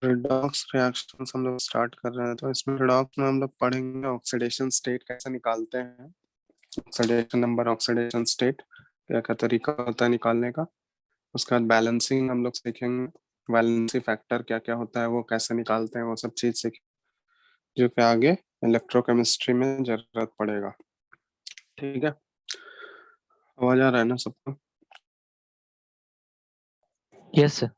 Redox reactions हम लोग start कर रहे हैं, तो इसमें रिडॉक्स में हम लोग पढ़ेंगे ऑक्सीडेशन स्टेट कैसे निकालते हैं, ऑक्सीडेशन नंबर, ऑक्सीडेशन स्टेट क्या क्या तरीका होता है निकालने का। उसके बाद बैलेंसिंग हम लोग सीखेंगे, वैलेंसी फैक्टर क्या क्या होता है वो कैसे निकालते हैं, वो सब चीज सीखेंगे जो कि आगे इलेक्ट्रोकेमिस्ट्री में जरूरत पड़ेगा। ठीक है, आवाज आ रहा है ना सबको? Yes sir.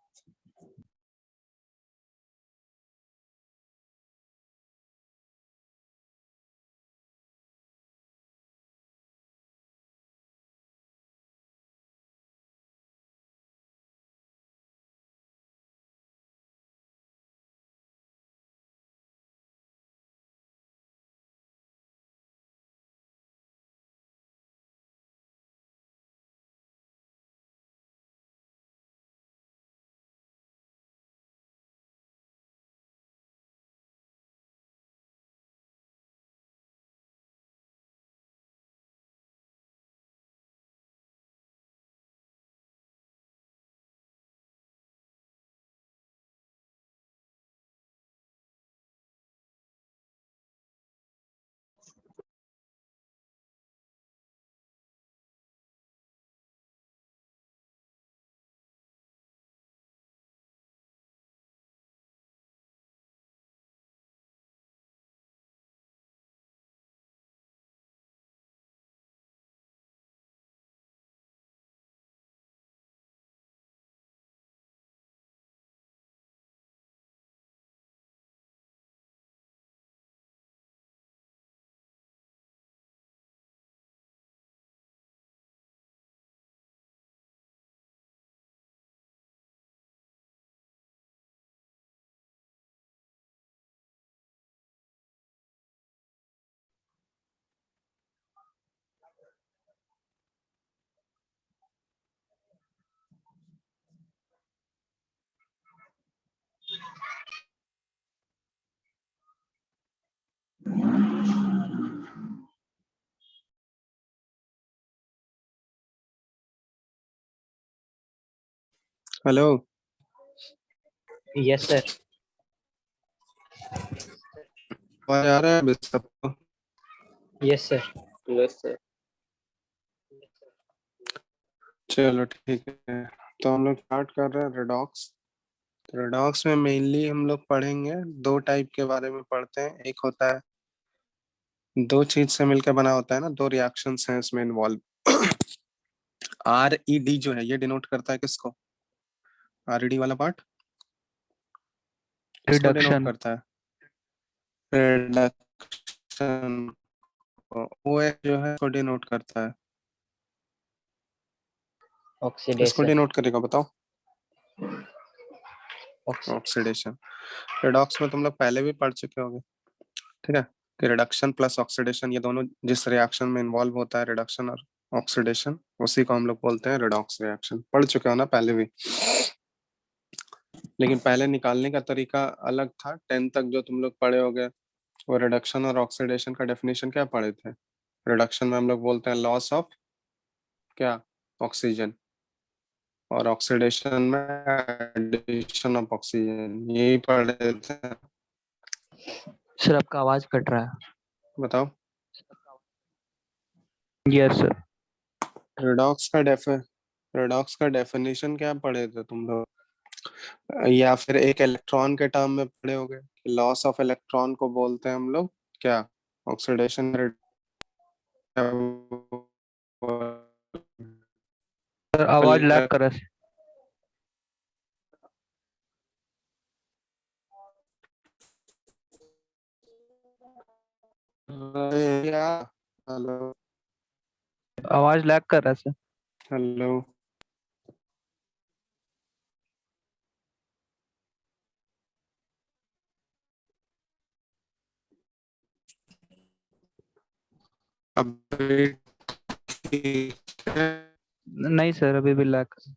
Hello, yes sir. आवाज आ रहा है अभी सबको? Yes sir. Yes sir. चलो ठीक है, तो हम लोग स्टार्ट कर रहे हैं रिडॉक्स। रिडॉक्स में मेनली हम लोग पढ़ेंगे, दो टाइप के बारे में पढ़ते हैं। एक होता है दो चीज से मिलकर बना होता है ना, दो रिएक्शंस हैं इसमें इन्वॉल्व। आर ई डी जो है ये डिनोट करता है किसको? आर ई डी वाला पार्ट किसको डिनोट रिडक्शन। करता है? रिडक्शन को। ओ एच जो है को डिनोट करता है, किसको ऑक्सीडेशन। डिनोट करेगा बताओ? ऑक्सीडेशन। ऑक्सीडेशन। रिडॉक्स में तुम लोग पहले भी पढ़ चुके होंगे, ठीक है, कि रिडक्शन प्लस ऑक्सीडेशन ये दोनों जिस रिएक्शन में इन्वॉल्व होता है, रिडक्शन और ऑक्सीडेशन, उसी को हम लोग बोलते हैं रिडॉक्स रिएक्शन। पढ़ चुके हो ना पहले भी? लेकिन पहले निकालने का तरीका अलग था। 10 तक जो तुम लोग पढ़े होगे वो रिडक्शन और ऑक्सीडेशन का डेफिनेशन क्या पढ़े थे? रिडक्शन में हम लोग बोलते हैं लॉस ऑफ क्या? ऑक्सीजन। और ऑक्सीडेशन में एडिशन ऑफ ऑक्सीजन, यही पढ़े थे। सर आपका आवाज कट रहा है। बताओ। Yes sir. रिडॉक्स का रिडॉक्स का डेफिनेशन क्या पढ़े थे तुम लोग? या फिर एक इलेक्ट्रॉन के टर्म में पढ़े होगे कि लॉस ऑफ इलेक्ट्रॉन को बोलते हैं हम लोग क्या? ऑक्सीडेशन। सर आवाज लैग कर रहा है। हेलो आवाज लैग कर रहा है सर। हेलो। अब ठीक है? नहीं सर अभी भी लैग कर रहा है।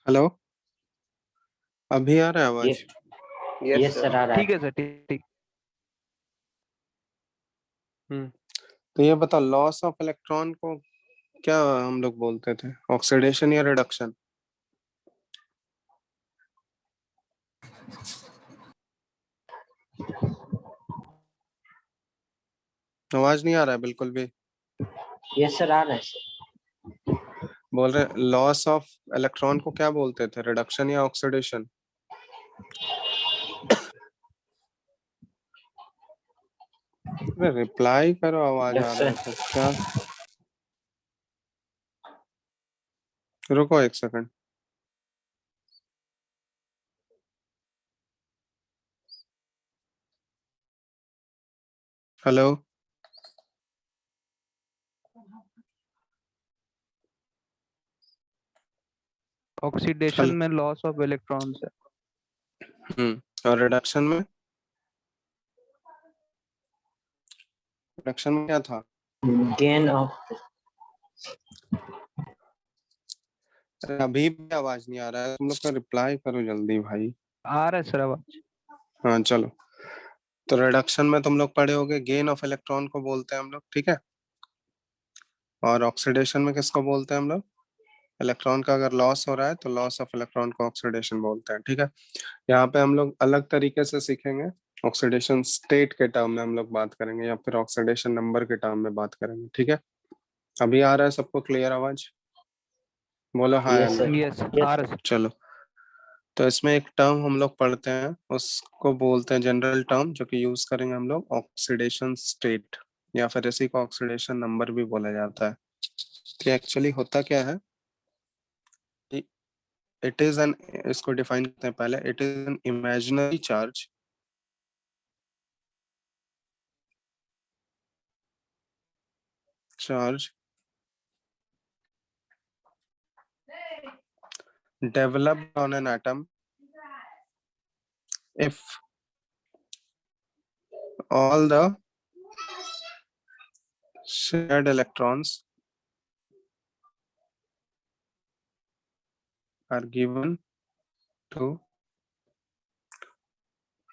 हेलो, अभी आ रहा है आवाज? यस सर, आ रहा ठीक है। है सर, ठीक। तो ये बता, लॉस ऑफ इलेक्ट्रॉन को क्या हम लोग बोलते थे, ऑक्सीडेशन या रिडक्शन? आवाज नहीं आ रहा है बिल्कुल भी। यस सर, आ रहा है सर। बोल रहे लॉस ऑफ इलेक्ट्रॉन को क्या बोलते थे, रिडक्शन या ऑक्सीडेशन? अरे रिप्लाई करो, आवाज आ रहा है तो क्या। रुको एक सेकंड। हेलो, ऑक्सीडेशन में लॉस ऑफ इलेक्ट्रॉन्स है। और रिडक्शन में? रिडक्शन में क्या था? Gain of. अरे अभी भी आवाज नहीं आ रहा है तुम लोग, का रिप्लाई करो जल्दी भाई। आ रहा है सर आवाज। हाँ चलो, तो रिडक्शन में तुम लोग पढ़े होगे गेन ऑफ इलेक्ट्रॉन को बोलते हैं हम लोग, ठीक है। और ऑक्सीडेशन में किसको बोलते हैं हम लोग? इलेक्ट्रॉन का अगर लॉस हो रहा है तो लॉस ऑफ इलेक्ट्रॉन को ऑक्सीडेशन बोलते हैं, ठीक है। यहाँ पे हम लोग अलग तरीके से सीखेंगे। ऑक्सीडेशन स्टेट के टर्म में हम लोग बात करेंगे या फिर ऑक्सीडेशन नंबर के टर्म में बात करेंगे, ठीक है। अभी आ रहा है सबको क्लियर आवाज? बोलो हाँ या यस नहीं। सर। यस आ रहा है सर। चलो, तो इसमें एक टर्म हम लोग पढ़ते हैं, उसको बोलते हैं जनरल टर्म, जो कि यूज करेंगे हम लोग, ऑक्सीडेशन स्टेट, या फिर इसी को ऑक्सीडेशन नंबर भी बोला जाता है। कि एक्चुअली होता क्या है, इट इज एन, इसको डिफाइन करते हैं पहले, it is an imaginary charge charge developed on an atom if all the shared electrons are given to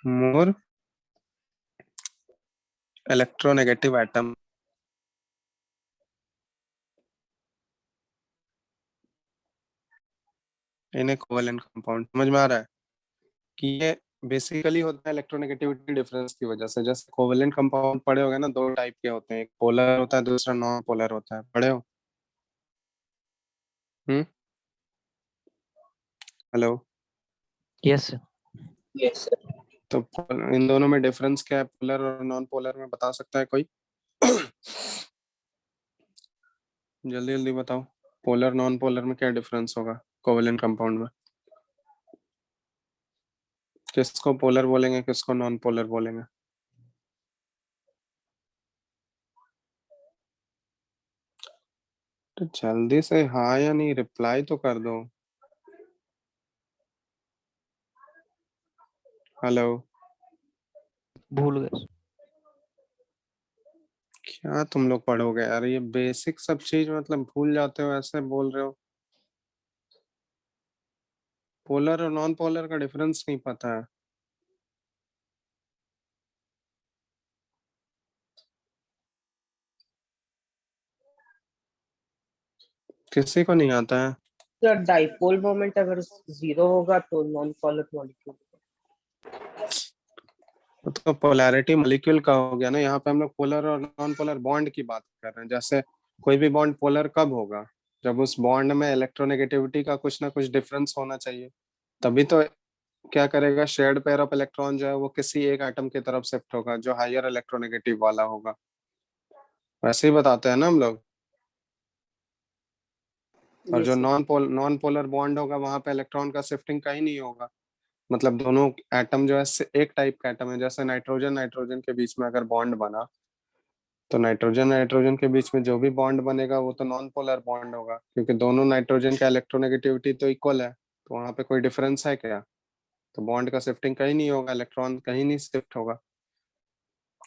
more electronegative atom। In A covalent compound. समझ में आ रहा है कि ये बेसिकली होता है इलेक्ट्रोनेगेटिविटी डिफरेंस की वजह से। जैसे कोवेलेंट कंपाउंड पढ़े होगे ना, दो टाइप के होते हैं, एक पोलर होता है, दूसरा नॉन पोलर होता है, पढ़े हो? Hmm. Hello. Yes sir. Yes sir. तो इन दोनों में डिफरेंस क्या है, पोलर और नॉन पोलर में, बता सकता है कोई? जल्दी जल्दी बताओ, पोलर नॉन पोलर में क्या डिफरेंस होगा कोवेलेंट कंपाउंड में? किसको पोलर बोलेंगे, किसको नॉन पोलर बोलेंगे? तो जल्दी से हाँ या नहीं रिप्लाई तो कर दो। हेलो। भूल गए सर। क्या तुम लोग पढ़ोगे यार, ये बेसिक सब चीज मतलब भूल जाते हो, ऐसे बोल रहे हो। पोलर और नॉन पोलर का डिफरेंस नहीं पता है? किसी को नहीं आता है? सर डाइपोल मोमेंट अगर जीरो होगा तो नॉन पोलर मॉलिक्यूल। तो पोलैरिटी मॉलिक्यूल का हो गया ना, यहाँ पे हम लोग पोलर और नॉन पोलर बॉन्ड की बात कर रहे हैं। जैसे कोई भी बॉन्ड पोलर कब होगा, जब उस बॉन्ड में इलेक्ट्रोनेगेटिविटी का कुछ ना कुछ डिफरेंस होना चाहिए, तभी तो क्या करेगा, शेयर्ड पेयर ऑफ इलेक्ट्रॉन जो है वो किसी एक एटम की तरफ शिफ्ट होगा जो हायर इलेक्ट्रोनेगेटिव वाला होगा। वैसे ही बताते हैं ना हम लोग। और जो yes sir. Non polar bond होगा वहां पे इलेक्ट्रॉन का शिफ्टिंग कहीं नहीं होगा। मतलब दोनों एटम जो है एक टाइप का एटम है। जैसे नाइट्रोजन नाइट्रोजन के बीच में अगर बॉन्ड बना, तो नाइट्रोजन नाइट्रोजन के बीच में जो भी बॉन्ड बनेगा वो तो नॉन पोलर बॉन्ड होगा, क्योंकि दोनों नाइट्रोजन का इलेक्ट्रोनेगेटिविटी तो इक्वल है। तो वहां पे कोई डिफरेंस है क्या? तो बॉन्ड का शिफ्टिंग कहीं नहीं होगा, इलेक्ट्रॉन कहीं नहीं शिफ्ट होगा।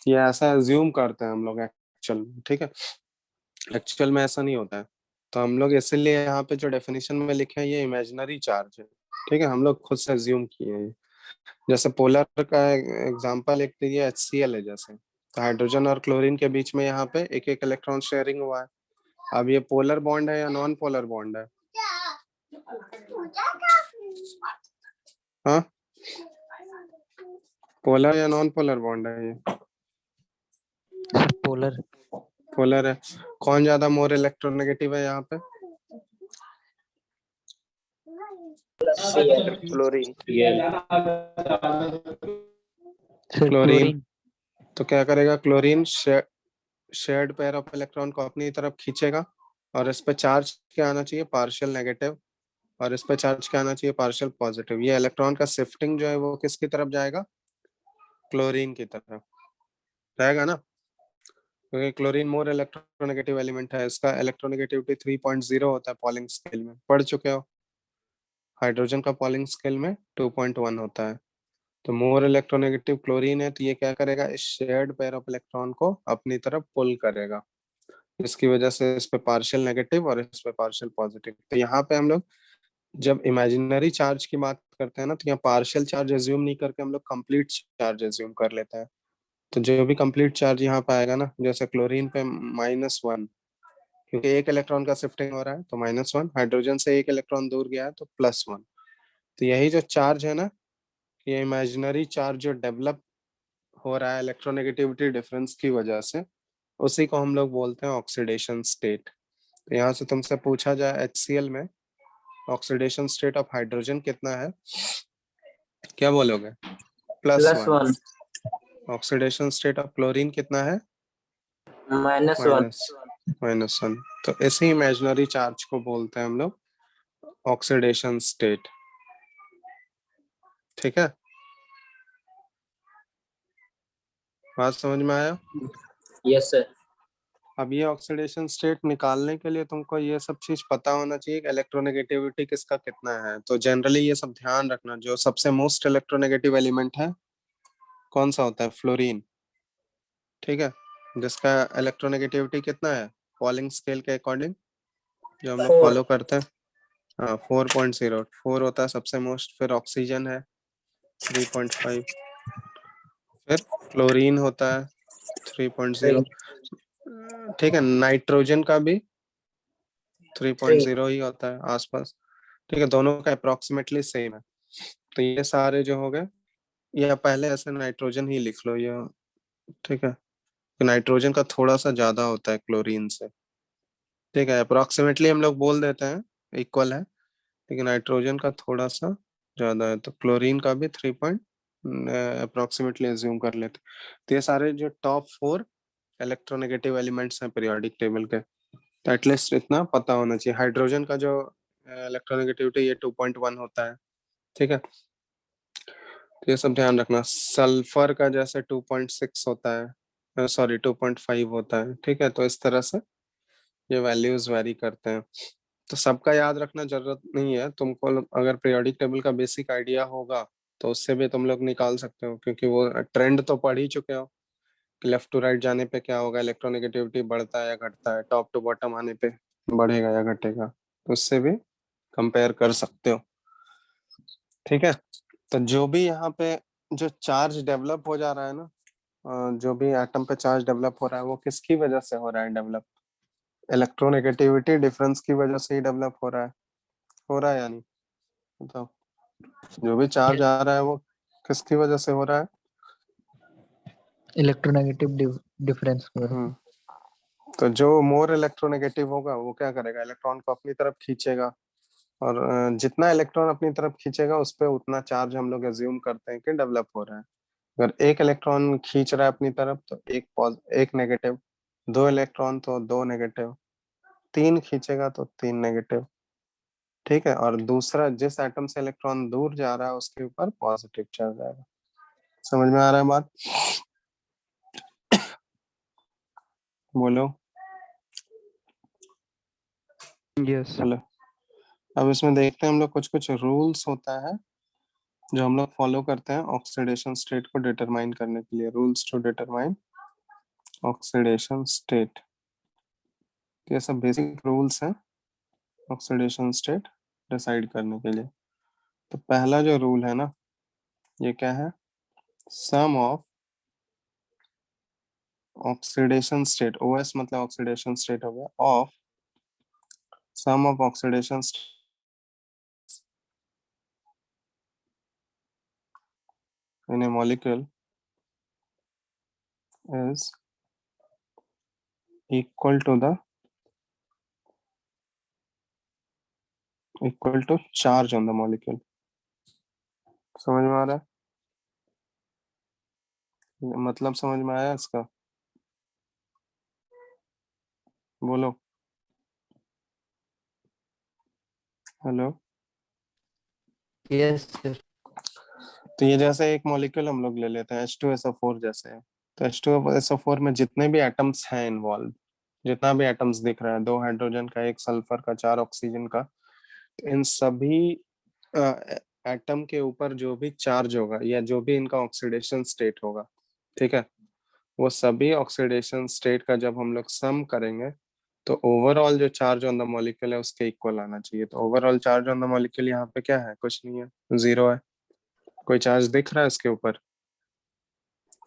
ये ऐसा एज्यूम करते हैं हम लोग एक्चुअल में, ठीक है। एक्चुअल में ऐसा नहीं होता है। तो हम लोग इसीलिए यहाँ पे जो डेफिनेशन में लिखे हैं ये इमेजिनरी चार्ज है, ठीक है, हम लोग खुद से एज्यूम किए हैं। जैसे पोलर का एग्जांपल एक तो ये HCl है जैसे, तो हाइड्रोजन और क्लोरीन के बीच में यहाँ पे एक एक इलेक्ट्रॉन शेयरिंग हुआ है। अब ये पोलर बॉन्ड है या नॉन पोलर बॉन्ड है? हाँ, पोलर या नॉन पोलर बॉन्ड है ये? Sir polar. पोलर है। कौन ज्यादा मोर इलेक्ट्रोनेगेटिव है यहाँ पे? क्लोरीन। Sir chlorine. क्लोरीन। तो क्या करेगा chlorine? Shared pair of electron को अपनी तरफ खींचेगा, और इस पे चार्ज क्या आना चाहिए? Partial negative. और इस पे चार्ज क्या आना चाहिए? Partial positive. ये इलेक्ट्रॉन का शिफ्टिंग जो है वो किसकी तरफ जाएगा? क्लोरीन की तरफ रहेगा ना, क्योंकि क्लोरीन मोर इलेक्ट्रोनेगेटिव एलिमेंट है। इसका इलेक्ट्रोनेगेटिविटी 3.0 होता है पॉलिंग स्केल में, पढ़ चुके हो। हाइड्रोजन का पॉलिंग स्केल में 2.1 होता है। तो मोर इलेक्ट्रोनेगेटिव क्लोरीन है, तो ये क्या करेगा? इस शेयर्ड पेयर ऑफ इलेक्ट्रॉन को अपनी तरफ पुल करेगा, इसकी वजह से इस पे पार्शियल नेगेटिव और इस पे पार्शियल पॉजिटिव। तो यहाँ पे हम लोग जब इमेजिनरी चार्ज की बात करते हैं ना, तो यहाँ पार्शियल चार्ज एज्यूम नहीं करके हम लोग कंप्लीट चार्ज एज्यूम कर लेते हैं। तो जो भी कंप्लीट चार्ज यहाँ पे आएगा ना, जैसे क्लोरीन पे -1, क्योंकि एक इलेक्ट्रॉन का शिफ्टिंग हो रहा है तो -1, हाइड्रोजन से एक इलेक्ट्रॉन दूर गया है तो +1। तो यही जो चार्ज है ना, ये इमेजिनरी चार्ज जो डेवलप हो रहा है इलेक्ट्रोनेगेटिविटी डिफरेंस की वजह से, उसी को हम लोग बोलते हैं ऑक्सीडेशन स्टेट। तो यहाँ से तुमसे पूछा जाए HCl में ऑक्सीडेशन स्टेट ऑफ हाइड्रोजन कितना है, क्या बोलोगे? +1। +1। ऑक्सीडेशन स्टेट ऑफ क्लोरीन कितना है? -1। -1। तो इसी इमेजिनरी चार्ज को बोलते हैं हम लोग ऑक्सीडेशन स्टेट, ठीक है। बात समझ में आया? Yes sir. अब ये ऑक्सीडेशन स्टेट निकालने के लिए तुमको ये सब चीज पता होना चाहिए कि इलेक्ट्रोनेगेटिविटी किसका कितना है। तो जनरली ये सब ध्यान रखना, जो सबसे मोस्ट इलेक्ट्रोनेगेटिव एलिमेंट है कौन सा होता है? फ्लोरीन, ठीक है, जिसका इलेक्ट्रोनेगेटिविटी कितना है पॉलिंग स्केल के अकॉर्डिंग, जो हम लोग 4। फॉलो करते हैं? हाँ, 4.04 होता है सबसे मोस्ट। फिर ऑक्सीजन है 3.5, फिर क्लोरीन होता है 3.0, ठीक है। नाइट्रोजन का भी 3। 3.0 ही होता है आसपास, ठीक है, दोनों का अप्रोक्सीमेटली सेम है। तो ये सारे जो हो गए, या पहले ऐसे नाइट्रोजन ही लिख लो ये, ठीक है। तो नाइट्रोजन का थोड़ा सा ज्यादा होता है क्लोरीन से, ठीक है, अप्रोक्सीमेटली हम लोग बोल देते हैं इक्वल है, लेकिन नाइट्रोजन का थोड़ा सा ज्यादा है। तो क्लोरीन का भी 3 अप्रोक्सीमेटली एज्यूम कर लेते हैं। तो ये सारे जो टॉप 4 इलेक्ट्रोनेगेटिव एलिमेंट्स हैं पीरियोडिक टेबल के, तो एटलीस्ट इतना पता होना चाहिए। हाइड्रोजन का जो इलेक्ट्रोनेगेटिविटी ये 2.1 होता है, ठीक है। तो ये सब ध्यान रखना। सल्फर का जैसे 2.6 होता है, सॉरी 2.5 होता है, ठीक है। तो इस तरह से ये वैल्यूज वेरी करते हैं। तो सबका याद रखना जरूरत नहीं है तुमको। अगर पीरियोडिक टेबल का बेसिक आइडिया होगा तो उससे भी तुम लोग निकाल सकते हो, क्योंकि वो ट्रेंड तो पढ़ ही चुके हो कि लेफ्ट टू राइट जाने पे क्या होगा, इलेक्ट्रोनेगेटिविटी बढ़ता है या घटता है, टॉप टू बॉटम आने पे बढ़ेगा या घटेगा, तो उससे भी कंपेयर कर सकते हो, ठीक है। तो जो भी यहाँ पे जो चार्ज डेवलप हो जा रहा है ना, जो भी एटम पे चार्ज डेवलप हो रहा है वो किसकी वजह से हो रहा है डेवलप? इलेक्ट्रोनेगेटिविटी डिफरेंस की वजह से ही डेवलप हो रहा है, हो रहा है या नहीं? बताओ, जो भी चार्ज आ रहा है वो किसकी वजह से हो रहा है? इलेक्ट्रोनेगेटिव डिफरेंस की वजह से। हम्म। तो जो मोर इलेक्ट्रोनेगेटिव होगा वो क्या करेगा? इलेक्ट्रॉन को अपनी तरफ खींचेगा, और जितना इलेक्ट्रॉन अपनी तरफ खींचेगा उस पर उतना चार्ज हम लोग एज्यूम करते हैं कि डेवलप हो रहा है। अगर एक इलेक्ट्रॉन खींच रहा है अपनी तरफ तो एक नेगेटिव, 2 इलेक्ट्रॉन तो 2 नेगेटिव, 3 खींचेगा तो 3 नेगेटिव, ठीक है। और दूसरा जिस एटम से इलेक्ट्रॉन दूर जा रहा है उसके ऊपर पॉजिटिव चार्ज आएगा। समझ में आ रहा है बात? बोलो। यस। चलो अब इसमें देखते हैं हम लोग, कुछ कुछ रूल्स होता है जो हम लोग फॉलो करते हैं ऑक्सीडेशन स्टेट को डिटरमाइन करने के लिए, rules to determine oxidation state. ये सब बेसिक रूल्स हैं ऑक्सीडेशन स्टेट डिसाइड करने के लिए। तो पहला जो रूल है ना, ये क्या है, sum of oxidation state, OS मतलब ऑक्सीडेशन स्टेट हो गया, of sum of oxidation in a molecule is equal to charge on the molecule। समझ में आ रहा है, मतलब समझ में आया इसका, बोलो हेलो। Yes sir. तो ये जैसे एक मॉलिक्यूल हम लोग ले लेते हैं H2SO4 जैसे है, तो H2SO4 में जितने भी एटम्स हैं इन्वॉल्व, जितना भी एटम्स दिख रहा है, 2 हाइड्रोजन का, 1 सल्फर का, 4 ऑक्सीजन का, तो इन सभी एटम के ऊपर जो भी चार्ज होगा या जो भी इनका ऑक्सीडेशन स्टेट होगा, ठीक है, वो सभी ऑक्सीडेशन स्टेट का जब हम लोग सम करेंगे तो ओवरऑल जो चार्ज ऑन द मॉलिक्यूल है उसके इक्वल आना चाहिए। तो overall charge on the molecule यहाँ पे क्या है, कुछ नहीं है, 0 है। कोई चार्ज दिख रहा है इसके ऊपर?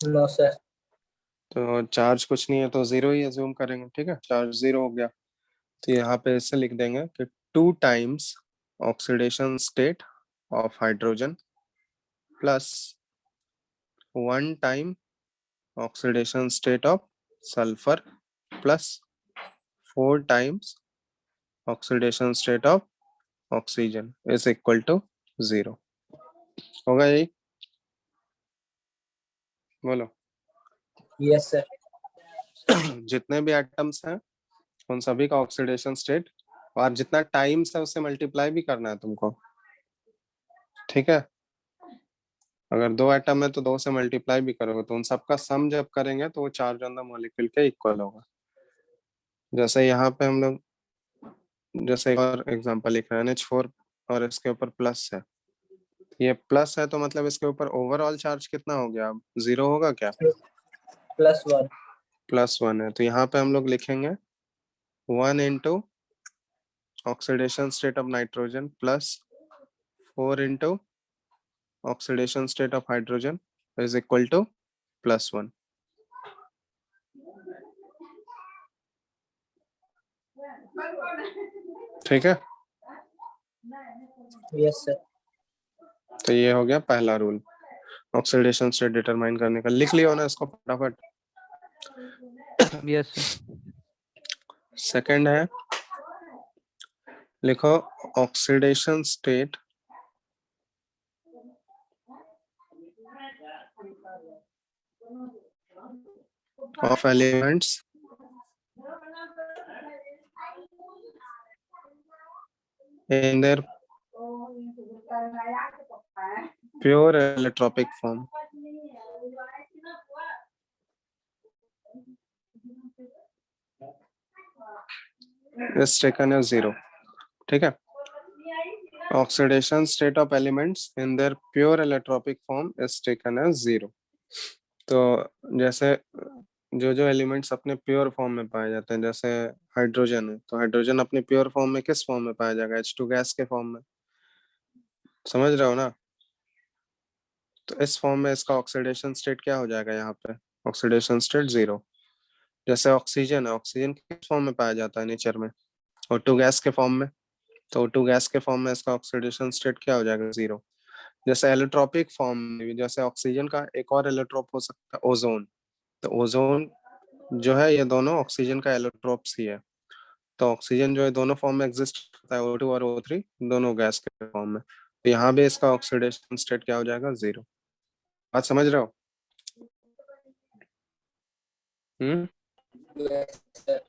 No sir. तो चार्ज कुछ नहीं है तो 0 ही अज्यूम करेंगे, ठीक है, चार्ज 0 हो गया। तो यहाँ पे इससे लिख देंगे कि 2 times oxidation state of hydrogen plus 1 time oxidation state of sulphur plus 4 times oxidation state of oxygen is equal to 0। होगा यही, बोलो। Yes sir. जितने भी एटम्स हैं उन सभी का ऑक्सीडेशन स्टेट, और जितना टाइम्स है उससे मल्टीप्लाई भी करना है तुमको, ठीक है। अगर 2 एटम है तो 2 से मल्टीप्लाई भी करोगे, तो उन सबका सम जब करेंगे तो वो चार्ज ऑन द मॉलिक्यूल के इक्वल होगा। जैसे यहाँ पे हम लोग, जैसे एक और एग्जांपल लिख रहे हैं, NH4 और इसके ऊपर प्लस है, ये प्लस है तो मतलब इसके ऊपर ओवरऑल चार्ज कितना हो गया, 0 होगा क्या? +1। +1 है, तो यहाँ पे हम लोग लिखेंगे 1 into oxidation state of nitrogen plus 4 into oxidation state of hydrogen is equal to +1। ठीक है, यस सर। तो ये हो गया पहला रूल ऑक्सीडेशन स्टेट डिटरमाइन करने का। लिख लियो ना इसको फटाफट। Yes sir. सेकंड है, लिखो oxidation state of elements in their pure allotropic form is taken as 0। ठीक है, oxidation state of elements in their pure allotropic form is taken as 0। तो जैसे जो जो एलिमेंट्स अपने प्योर फॉर्म में पाए जाते हैं, जैसे हाइड्रोजन है, तो हाइड्रोजन अपने प्योर फॉर्म में किस फॉर्म में पाया जाएगा, H2 गैस के फॉर्म में, समझ रहे हो ना। तो इस फॉर्म में इसका ऑक्सीडेशन स्टेट क्या हो जाएगा, यहाँ पे ऑक्सीडेशन स्टेट 0। जैसे ऑक्सीजन है, ऑक्सीजन किस फॉर्म में पाया जाता है नेचर में, O2 गैस के फॉर्म में, तो O2 गैस के फॉर्म में इसका ऑक्सीडेशन स्टेट क्या हो जाएगा, 0। जैसे एलोट्रोपिक फॉर्म में भी, जैसे ऑक्सीजन का एक और एलोट्रोप हो सकता है ओजोन, तो ओजोन जो है ये दोनों ऑक्सीजन का एलोट्रोप्स ही है। तो ऑक्सीजन जो है दोनों फॉर्म में एग्जिस्ट करता है, O2 और O3 दोनों गैस के फॉर्म में, तो यहाँ भी इसका ऑक्सीडेशन स्टेट क्या हो जाएगा, 0। बात समझ रहे हो? Yes sir.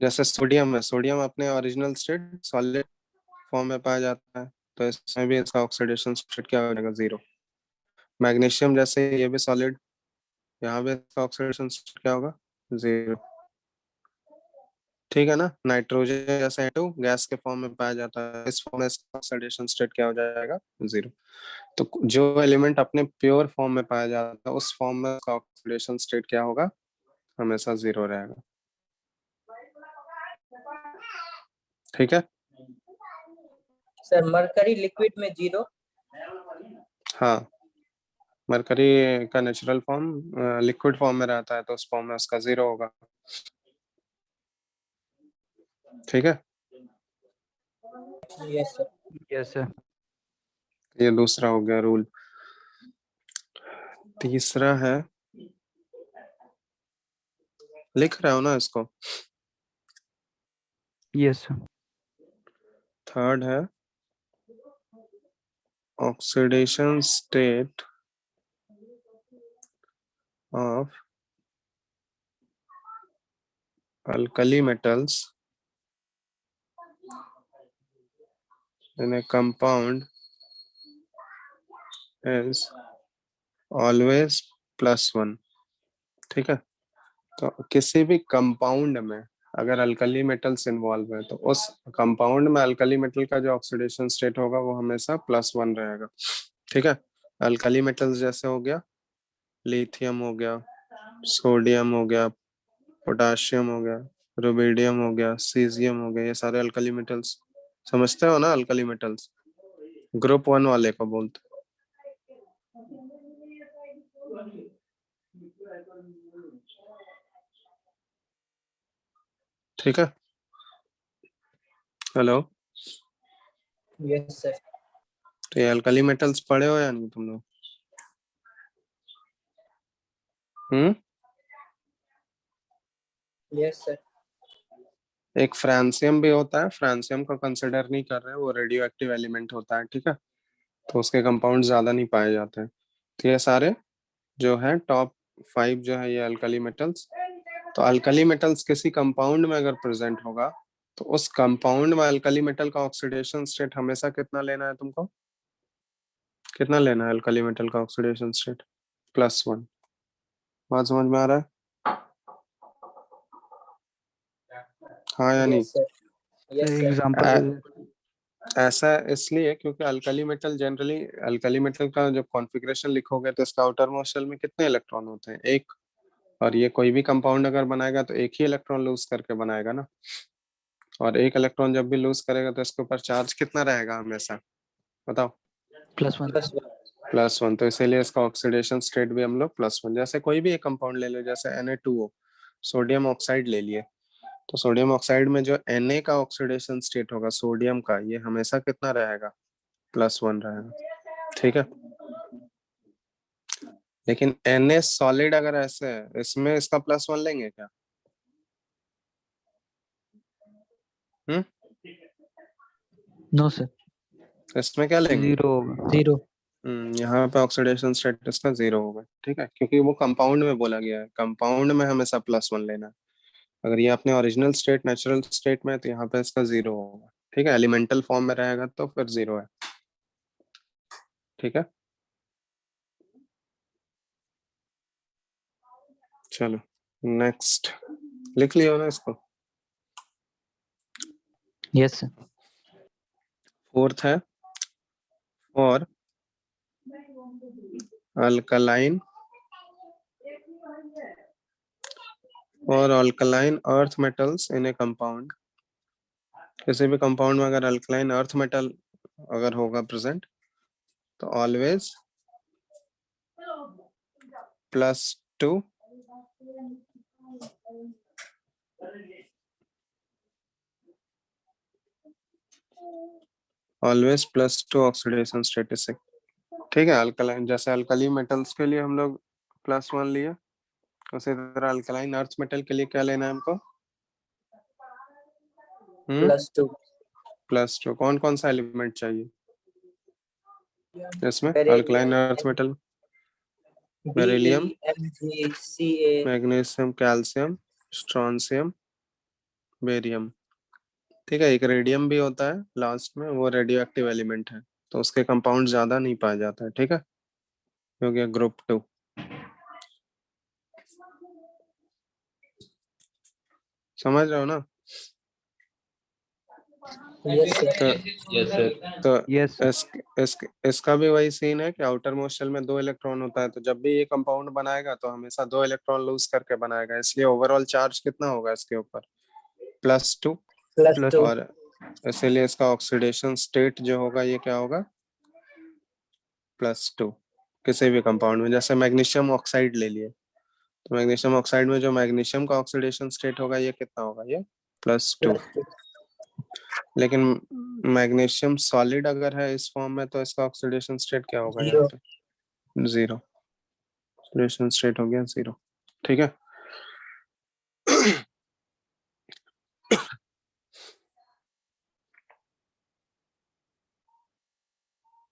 जैसे सोडियम है, सोडियम अपने ओरिजिनल स्टेट सॉलिड फॉर्म में पाया जाता है, तो इसमें भी इसका ऑक्सीडेशन स्टेट क्या हो जाएगा, 0। मैग्नीशियम जैसे ये भी सॉलिड, यहाँ भी इसका ऑक्सीडेशन स्टेट क्या होगा, 0। ठीक है ना। नाइट्रोजन जैसा N2 गैस के फॉर्म में पाया जाता है, इस फॉर्म में इसका ऑक्सीडेशन स्टेट क्या हो जाएगा, 0। तो जो एलिमेंट अपने प्योर फॉर्म में पाया जाता है उस फॉर्म में उसका ऑक्सीडेशन स्टेट क्या होगा, हमेशा 0 रहेगा। ठीक है। सर मरकरी लिक्विड में 0। हाँ, मरकरी का नेचुरल फॉर्म लिक्विड फॉर्म में रहता है तो उस फॉर्म में उसका 0 होगा। ठीक है। Yes sir. Yes sir. ये दूसरा हो गया रूल। तीसरा है, लिख रहे हो ना इसको। Yes sir. थर्ड है oxidation state of alkali metals in a compound is always +1। ठीक है। तो किसी भी कंपाउंड में अगर अल्कली मेटल्स इन्वॉल्व है तो उस कंपाउंड में अल्कली मेटल का जो ऑक्सीडेशन स्टेट होगा वो हमेशा +1 रहेगा। ठीक है। अल्कली मेटल्स जैसे हो गया लिथियम हो गया, सोडियम हो गया, पोटाशियम हो गया, रुबिडियम हो गया, सीजियम हो गया, ये सारे अल्कली मेटल्स। समझते हो ना अल्कली मेटल्स, ग्रुप 1 वाले को बोलते। ठीक है। हेलो। Yes sir. तो ये अल्कली मेटल्स पढ़े हो या नहीं तुम लोग? Yes sir. एक फ्रांसियम भी होता है, फ्रांसियम को कंसिडर नहीं कर रहे हैं, वो रेडियो एक्टिव एलिमेंट होता है। ठीक है। तो उसके कंपाउंड ज्यादा नहीं पाए जाते हैं। तो ये सारे जो है टॉप 5 जो है ये अल्कली मेटल्स। तो अल्कली मेटल्स किसी कंपाउंड में अगर प्रेजेंट होगा तो उस कंपाउंड में अल्कली मेटल का ऑक्सीडेशन स्टेट हमेशा कितना लेना है तुमको, कितना लेना है अल्कली मेटल का ऑक्सीडेशन स्टेट, +1। बात समझ में आ रहा है? हाँ या नहीं? Yes sir. Yes sir. Example. ऐसा इसलिए क्योंकि alkali metal generally, alkali metal का जब कॉन्फ़िगरेशन लिखोगे तो इसका आउटर मोस्ट शेल में कितने इलेक्ट्रॉन होते हैं, एक। और ये कोई भी कंपाउंड अगर बनाएगा तो एक ही इलेक्ट्रॉन लूज करके बनाएगा ना। और एक इलेक्ट्रॉन जब भी लूज करेगा तो इसके ऊपर चार्ज कितना रहेगा हमेशा, बताओ? +1। +1। +1। तो इसीलिए इसका ऑक्सीडेशन स्टेट भी हम लोग +1। जैसे कोई भी एक कंपाउंड ले लो, जैसे Na2O, सोडियम ऑक्साइड ले लिए, तो सोडियम ऑक्साइड में जो Na का ऑक्सीडेशन स्टेट होगा सोडियम का, ये हमेशा कितना रहेगा, +1 रहेगा। ठीक है। लेकिन Na सॉलिड अगर ऐसे है, इसमें इसका +1 लेंगे क्या? हम्म। No sir. इसमें क्या लेंगे? 0 होगा। 0। यहाँ पे ऑक्सीडेशन स्टेटस का 0 होगा। ठीक है, क्योंकि वो कंपाउंड में बोला गया है, कंपाउंड में हमेशा +1 लेना है। अगर ये अपने ओरिजिनल स्टेट नेचुरल स्टेट में है तो यहाँ पे इसका 0 होगा। ठीक है, एलिमेंटल फॉर्म में रहेगा तो फिर 0 है। ठीक है। चलो नेक्स्ट, लिख लियो ना इसको। Yes sir. फोर्थ है फॉर अल्कलाइन और alkaline earth metals in A compound. किसी भी कंपाउंड में अगर अल्कलाइन अर्थ मेटल अगर होगा प्रेजेंट तो ऑलवेज +2 ऑलवेज +2 ऑक्सीडेशन स्टेटस है। ठीक है। अल्कलाइन जैसे अल्कली मेटल्स के लिए हम लोग +1 लिए, उसी तरह अल्कलाइन अर्थ मेटल के लिए क्या लेना है हमको? +2। +2। कौन कौन सा एलिमेंट चाहिए इसमें alkaline beryllium, earth metal? Be, beryllium, Mg, Ca। Magnesium, calcium, strontium, barium. ठीक है। एक रेडियम भी होता है लास्ट में, वो रेडियो एक्टिव एलिमेंट है, तो उसके कंपाउंड ज्यादा नहीं पाया जाता है। ठीक है, हो गया ग्रुप 2। समझ रहे हो ना? Yes, sir. तो यस सर। तो यस इसका भी वही सीन है कि आउटर मोस्ट शेल में 2 इलेक्ट्रॉन होता है, तो जब भी ये कंपाउंड बनाएगा तो हमेशा 2 इलेक्ट्रॉन लूज करके बनाएगा, इसलिए ओवरऑल चार्ज कितना होगा इसके ऊपर, +2। +2. और इसीलिए इसका ऑक्सीडेशन स्टेट जो होगा ये क्या होगा, +2। किसी भी कंपाउंड में, जैसे मैग्नीशियम ऑक्साइड ले लिए, तो मैग्नीशियम ऑक्साइड में जो मैग्नीशियम का ऑक्सीडेशन स्टेट होगा ये कितना होगा, ये +2। +2. लेकिन मैग्नीशियम सॉलिड अगर है इस फॉर्म में तो इसका ऑक्सीडेशन स्टेट क्या होगा यहाँ 0. पे, 0। ऑक्सीडेशन स्टेट हो गया 0। ठीक है।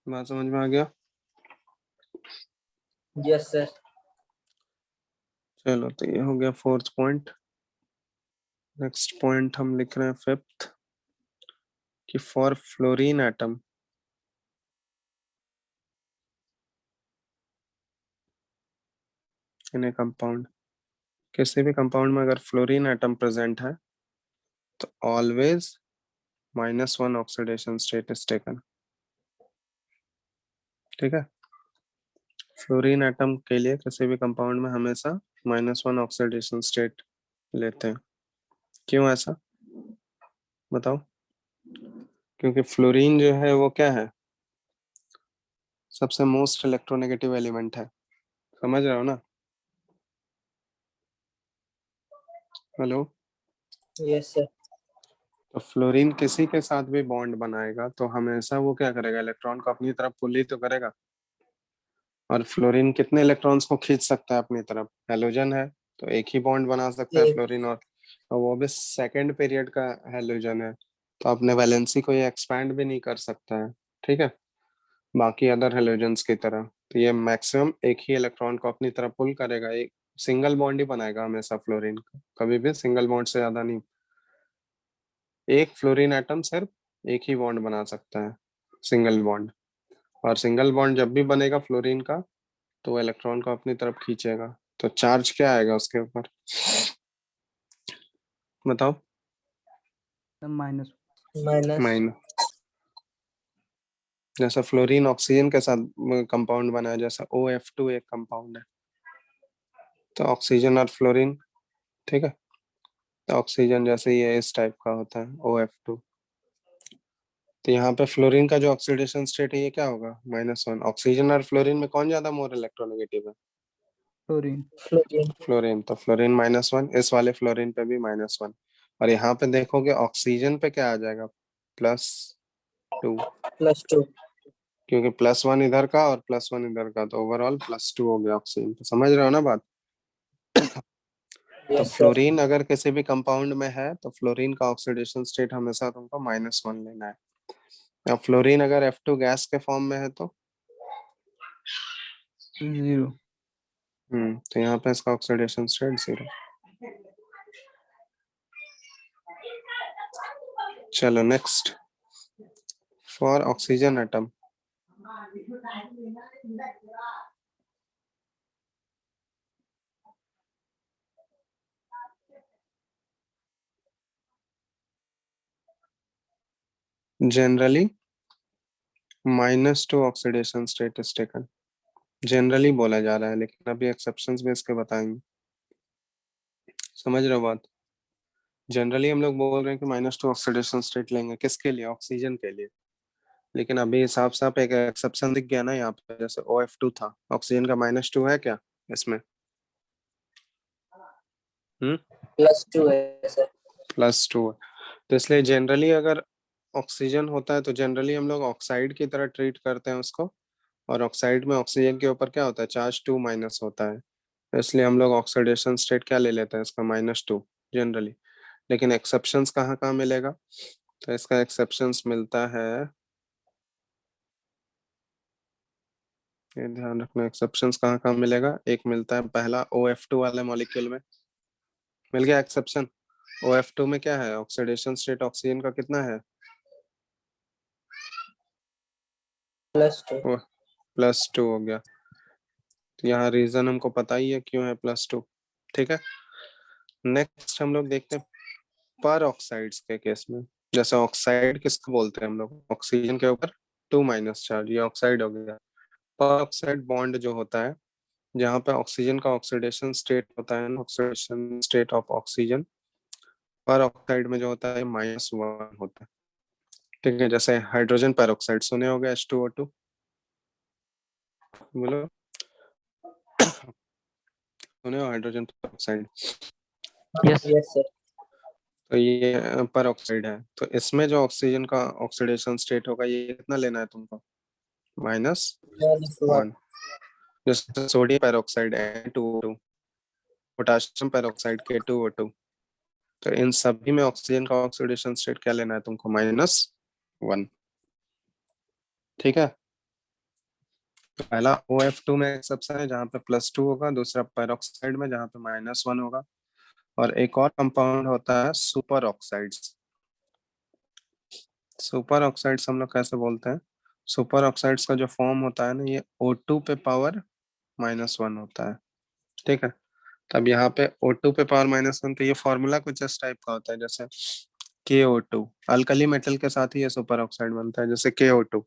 बात समझ में आ गया। Yes, sir. चलो तो ये हो गया 4th पॉइंट। नेक्स्ट पॉइंट हम लिख रहे हैं 5th कि for fluorine atom in A compound, किसी भी कंपाउंड में अगर फ्लोरीन एटम प्रेजेंट है तो always -1 oxidation state is taken. ठीक है, फ्लोरीन एटम के लिए किसी भी कंपाउंड में हमेशा -1 ऑक्सीडेशन स्टेट लेते हैं। क्यों ऐसा बताओ। क्योंकि फ्लोरीन जो है वो क्या है, सबसे मोस्ट इलेक्ट्रोनेगेटिव एलिमेंट है, समझ रहे हो ना। हेलो। Yes, sir. तो फ्लोरीन किसी के साथ भी बॉन्ड बनाएगा तो हमेशा वो क्या करेगा, इलेक्ट्रॉन को अपनी तरफ पुल ही तो करेगा। और फ्लोरीन कितने इलेक्ट्रॉन्स को खींच सकता है अपनी तरफ, हेलोजन है तो एक ही बॉन्ड बना सकता है एक. फ्लोरीन, और वो भी सेकंड पीरियड का हेलोजन है, तो अपने वैलेंसी को ये एक्सपैंड भी नहीं कर सकता है। ठीक है, बाकी अदर हेलोजेंस की तरह। तो ये मैक्सिमम एक ही इलेक्ट्रॉन को अपनी तरफ पुल करेगा, एक सिंगल बॉन्ड ही बनाएगा हमेशा फ्लोरीन का, कभी भी सिंगल बॉन्ड से ज्यादा नहीं। एक फ्लोरीन एटम सिर्फ एक ही बॉन्ड बना सकता है, सिंगल बॉन्ड। और सिंगल बॉन्ड जब भी बनेगा फ्लोरीन का तो वो इलेक्ट्रॉन को अपनी तरफ खींचेगा, तो चार्ज क्या आएगा उसके ऊपर बताओ। माइनस -. जैसा फ्लोरीन ऑक्सीजन के साथ कंपाउंड बना है, जैसा OF2 एक कंपाउंड है, तो ऑक्सीजन और फ्लोरीन, ठीक है, तो ऑक्सीजन जैसे ये इस टाइप का होता है OF2। तो यहाँ पे फ्लोरीन का जो ऑक्सीडेशन स्टेट है ये क्या होगा, -1। ऑक्सीजन और फ्लोरीन में कौन ज्यादा मोर इलेक्ट्रोनेगेटिव है, फ्लोरीन Fluorine. फ्लोरीन। तो फ्लोरीन -1, इस वाले फ्लोरीन पे भी -1। और यहाँ पे देखोगे ऑक्सीजन पे क्या आ जाएगा, +2, +2. क्योंकि +1 इधर का और +1 इधर का, तो ओवरऑल +2 हो गया ऑक्सीजन पे। समझ रहे हो ना बात। तो Yes, sir. फ्लोरीन अगर किसी भी कंपाउंड में है तो फ्लोरीन का ऑक्सीडेशन स्टेट हमेशा तुमको -1 लेना है। अब फ्लोरीन अगर F2 गैस के फॉर्म में है तो 0 तो यहाँ पे इसका ऑक्सीडेशन स्टेट 0। चलो next, for oxygen atom generally -2 oxidation state is taken. Generally बोला जा रहा है, लेकिन अभी एक्सेप्शंस भी इसके बताएंगे। समझ रहे हो बात। जनरली हम लोग बोल रहे हैं कि -2 ऑक्सीडेशन स्टेट लेंगे, किसके लिए, ऑक्सीजन के लिए। लेकिन अभी साफ साफ एक एक्सेप्शन दिख गया ना यहाँ पे, जैसे OF2 था, ऑक्सीजन का -2 है क्या इसमें, +2 है सर. +2 है। तो इसलिए जनरली अगर ऑक्सीजन होता है तो जनरली हम लोग ऑक्साइड की तरह ट्रीट करते हैं उसको, और ऑक्साइड में ऑक्सीजन के ऊपर क्या होता है, चार्ज 2- होता है, तो इसलिए हम लोग ऑक्सीडेशन स्टेट क्या ले लेते हैं इसका, -2 जनरली। लेकिन एक्सेप्शंस कहाँ कहाँ मिलेगा, तो इसका एक्सेप्शंस मिलता है, ये ध्यान रखना, एक्सेप्शंस कहाँ कहाँ मिलेगा। एक मिलता है पहला OF2 वाले मॉलिक्यूल में, मिल गया एक्सेप्शन। OF2 में क्या है, ऑक्सीडेशन स्टेट ऑक्सीजन का कितना है, +2. वो +2 हो गया। तो यहाँ रीजन हमको पता ही है क्यों है +2। ठीक है, नेक्स्ट हम लोग देखते हैं पर ऑक्साइड्स के केस में। जैसे ऑक्साइड किसको बोलते हैं हम लोग, ऑक्सीजन के ऊपर 2- चार्ज, ये ऑक्साइड हो गया। पर ऑक्साइड बॉन्ड जो होता है, जहाँ पे ऑक्सीजन का ऑक्सीडेशन स्टेट होता है, ऑक्सीडेशन स्टेट ऑफ ऑक्सीजन, पर ऑक्साइड में जो होता है -1 होता है। ठीक है, जैसे हाइड्रोजन पेरोक्साइड सुने होंगे, H2O2, बोलो सुने हो hydrogen peroxide? Yes Yes, sir. तो ये पर ऑक्साइड है, तो इसमें जो ऑक्सीजन का ऑक्सीडेशन स्टेट होगा, ये कितना लेना है तुमको, -1. -1। जैसे sodium peroxide Na2O2, potassium peroxide K2O2, तो इन सभी में ऑक्सीजन का ऑक्सीडेशन स्टेट क्या लेना है तुमको, -1। ठीक है, तो पहला OF2 में एक्सेप्शन है जहाँ पे +2 होगा, दूसरा पेरोक्साइड में जहाँ पे -1 होगा, और एक और कंपाउंड होता है सुपर ऑक्साइड्स। सुपर ऑक्साइड्स हम लोग कैसे बोलते हैं, सुपर ऑक्साइड्स का जो फॉर्म होता है ना, ये O2 पे पावर -1 होता है। ठीक है, तब यहाँ पे O2 पे पावर -1, तो ये फॉर्मूला कुछ इस टाइप का होता है, जैसे KO2, अल्कली मेटल के साथ ही ये सुपर ऑक्साइड बनता है, जैसे KO2,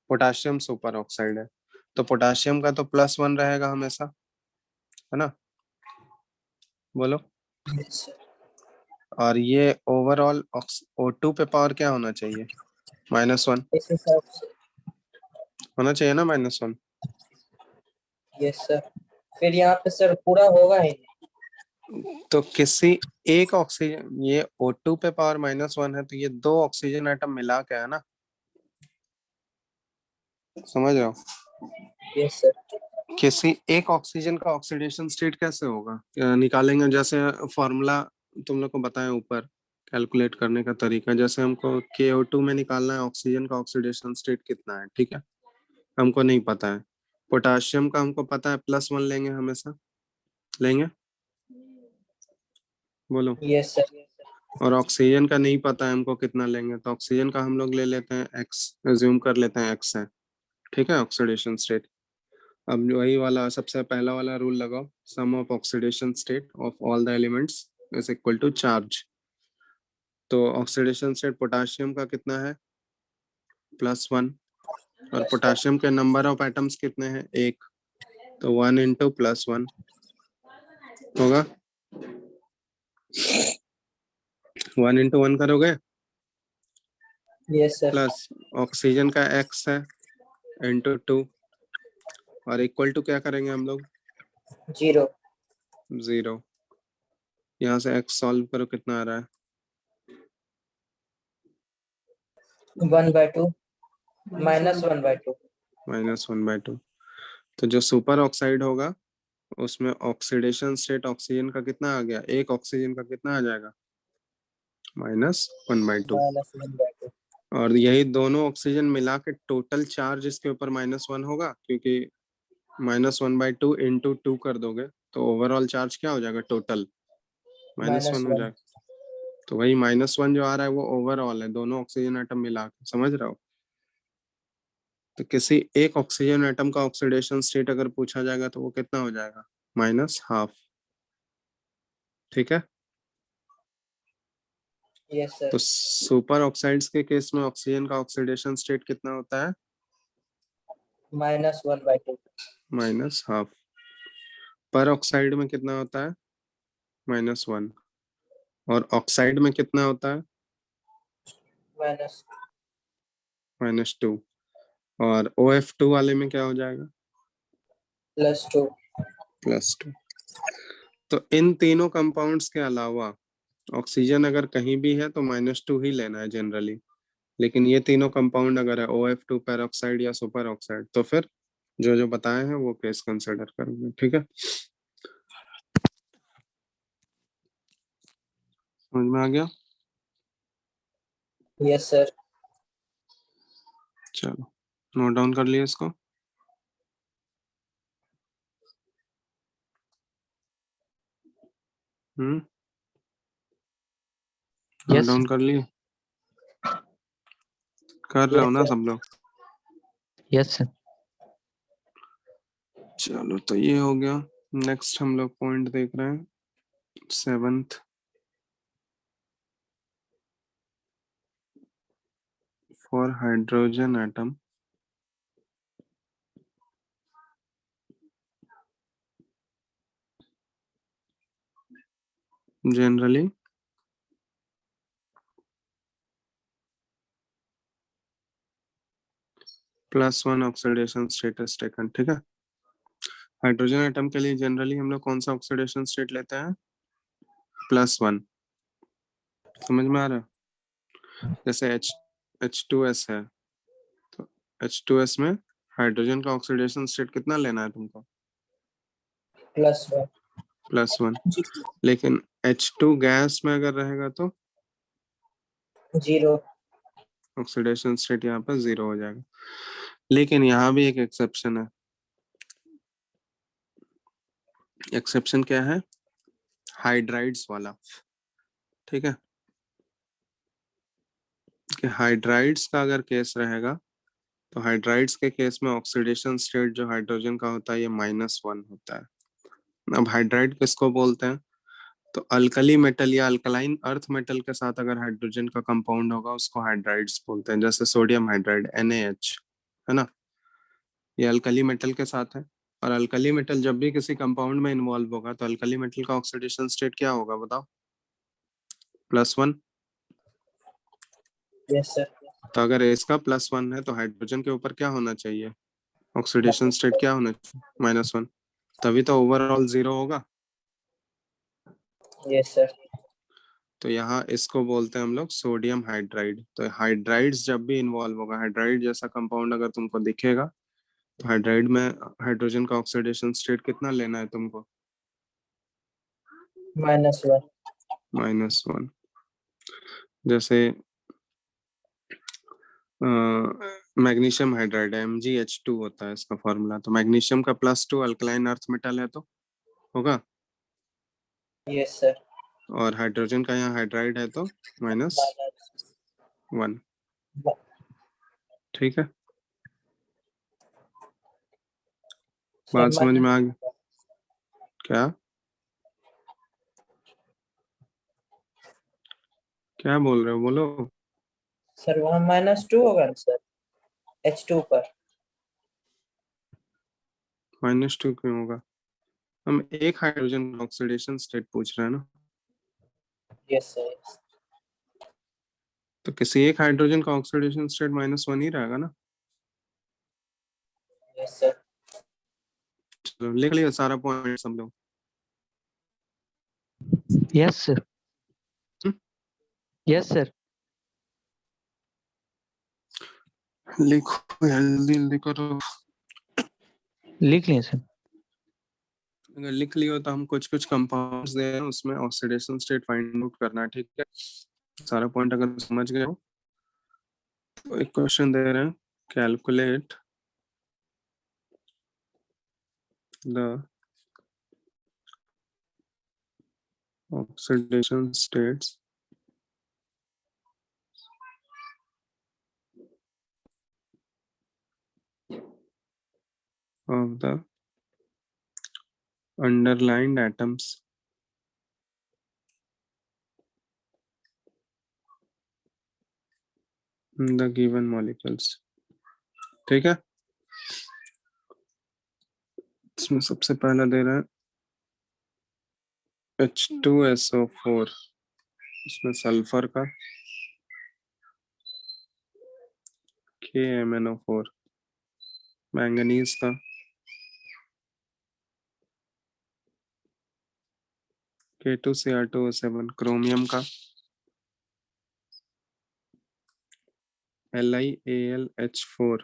पोटाशियम सुपर ऑक्साइड है, तो पोटाशियम का तो +1 रहेगा हमेशा, है ना, बोलो। Yes, sir. और ये ओवरऑल O2 पे पावर क्या होना चाहिए, -1 इस हिसाब से होना चाहिए ना, -1। यस सर, फिर यहाँ पे सर पूरा होगा ही नहीं। तो किसी एक ऑक्सीजन, ये O2 पे पावर -1 है, तो ये 2 ऑक्सीजन आइटम मिला के है ना, समझ रहे हो? Yes sir. किसी एक ऑक्सीजन का ऑक्सीडेशन स्टेट कैसे होगा, निकालेंगे, जैसे फॉर्मूला तुम लोग को बताएं ऊपर, कैलकुलेट करने का तरीका, जैसे हमको KO2 में निकालना है ऑक्सीजन का ऑक्सीडेशन स्टेट कितना है, ठीक है, हमको नहीं पता है। पोटाशियम का हमको पता है +1 लेंगे हमेशा, लेंगे, बोलो। Yes sir. और ऑक्सीजन का नहीं पता है हमको कितना लेंगे, तो ऑक्सीजन का हम लोग ले लेते हैं X, एज्यूम कर लेते हैं X है, ठीक है, ऑक्सीडेशन स्टेट। अब वही वाला सबसे पहला वाला रूल लगाओ, sum of oxidation state of all the elements is equal to charge. तो ऑक्सीडेशन स्टेट पोटाशियम का कितना है, +1, और पोटाशियम के नंबर ऑफ एटम्स कितने हैं, 1, तो 1 इंटू +1 होगा, 1 इंटू 1 करोगे, यस सर। प्लस ऑक्सीजन का X है इंटू 2, और इक्वल टू क्या करेंगे हम लोग, 0। 0। यहाँ से X सॉल्व करो, कितना आ रहा है, 1/2 -1/2। -1/2। तो जो सुपर ऑक्साइड होगा, उसमें ऑक्सीडेशन स्टेट ऑक्सीजन का कितना आ गया, एक ऑक्सीजन का कितना आ जाएगा, -1/2। -1/2। और यही दोनों ऑक्सीजन मिला के टोटल चार्ज इसके ऊपर -1 होगा, क्योंकि -1/2 इंटू 2 कर दोगे, तो ओवरऑल चार्ज क्या हो जाएगा, टोटल -1 हो -1। जाएगा। तो वही -1 जो आ रहा है वो ओवरऑल है, दोनों ऑक्सीजन एटम मिला के, समझ रहे हो? तो किसी एक ऑक्सीजन एटम का ऑक्सीडेशन स्टेट अगर पूछा जाएगा, तो वो कितना हो जाएगा, -1/2। ठीक है, यस सर। तो सुपर ऑक्साइड्स के केस में ऑक्सीजन का ऑक्सीडेशन स्टेट कितना होता है, -1/2। -1/2। पर ऑक्साइड में कितना होता है, -1। और ऑक्साइड में कितना होता है, माइनस -2। और OF2 वाले में क्या हो जाएगा, +2। +2। तो इन तीनों कंपाउंड्स के अलावा ऑक्सीजन अगर कहीं भी है तो -2 ही लेना है जनरली, लेकिन ये तीनों कंपाउंड अगर है OF2, पेरोक्साइड या सुपर ऑक्साइड, तो फिर जो जो बताए हैं वो केस कंसिडर करेंगे, ठीक है, समझ में आ गया? Yes sir. चलो नोट डाउन कर लिया इसको, नोट यस डाउन कर लिए, कर रहे हो यस ना सर। सब लोग? Yes sir. चलो तो ये हो गया। नेक्स्ट हम लोग पॉइंट देख रहे हैं, 7th। for hydrogen atom generally +1 oxidation state is taken. ठीक है, हाइड्रोजन एटम के लिए जनरली हम लोग कौन सा ऑक्सीडेशन स्टेट लेते हैं? +1। समझ में आ रहा है? जैसे H2S है, तो H2S में हाइड्रोजन का ऑक्सीडेशन स्टेट कितना लेना है तुमको? +1। +1। लेकिन H2 गैस में अगर रहेगा तो 0। ऑक्सीडेशन स्टेट यहाँ पर 0 हो जाएगा। लेकिन यहाँ भी एक एक्सेप्शन है। एक्सेप्शन क्या है? हाइड्राइड्स वाला। ठीक है, कि हाइड्राइड्स का अगर केस रहेगा तो हाइड्राइड्स के केस में ऑक्सीडेशन स्टेट जो हाइड्रोजन का होता है ये -1 होता है। अब हाइड्राइड किसको बोलते हैं? तो अल्कली मेटल या अल्कलाइन अर्थ मेटल के साथ अगर हाइड्रोजन का कंपाउंड होगा उसको हाइड्राइड्स बोलते हैं। जैसे सोडियम हाइड्राइड NaH है ना, ये अल्कली मेटल के साथ है। और अल्कली मेटल जब भी किसी कंपाउंड में इन्वॉल्व होगा तो अल्कली मेटल का ऑक्सीडेशन स्टेट क्या होगा बताओ? +1। Yes sir. तो अगर इसका +1 है तो हाइड्रोजन के ऊपर क्या होना चाहिए? ऑक्सीडेशन स्टेट क्या होना चाहिए? -1। तभी तो ओवरऑल 0 होगा। Yes sir. तो यहाँ इसको बोलते हैं हम लोग सोडियम हाइड्राइड। तो हाइड्राइड्स जब भी इन्वॉल्व होगा, हाइड्राइड जैसा कंपाउंड अगर तुमको दिखेगा तो हाइड्राइड में हाइड्रोजन का ऑक्सीडेशन स्टेट कितना लेना है तुमको? -1। -1। जैसे मैग्नीशियम हाइड्राइड MgH2 होता है इसका फॉर्मूला। तो मैग्नीशियम का +2 अल्कलाइन अर्थ मेटल है तो होगा, यस सर। और हाइड्रोजन का यहाँ हाइड्राइड है तो -1। ठीक है, बात समझ में आ गई क्या? क्या बोल रहे हो, बोलो। सर वहाँ -2 होगा ना सर H2 पर? -2 क्यों होगा? हम एक हाइड्रोजन ऑक्सीडेशन स्टेट पूछ रहे हैं ना, यस सर। तो किसी एक हाइड्रोजन का ऑक्सीडेशन स्टेट -1 ही रहेगा ना। Yes sir. चलो लिख लिया सारा पॉइंट सब लोग। Yes sir. Yes sir. लिखो यार, जल्दी जल्दी करो। लिख लिए सर। अगर लिख लियो तो हम कुछ कुछ कंपाउंड्स दे रहे हैं, उसमें ऑक्सीडेशन स्टेट फाइंड आउट करना है। ठीक है, सारा पॉइंट अगर समझ गए हो तो एक क्वेश्चन दे रहे हैं, calculate the oxidation states of the underlined atoms in the given molecules। ठीक है, इसमें सबसे पहला दे रहा है H2SO4, इसमें सल्फर का KMnO4, मैंगनीज का K2Cr2O7, क्रोमियम का LiAlH4,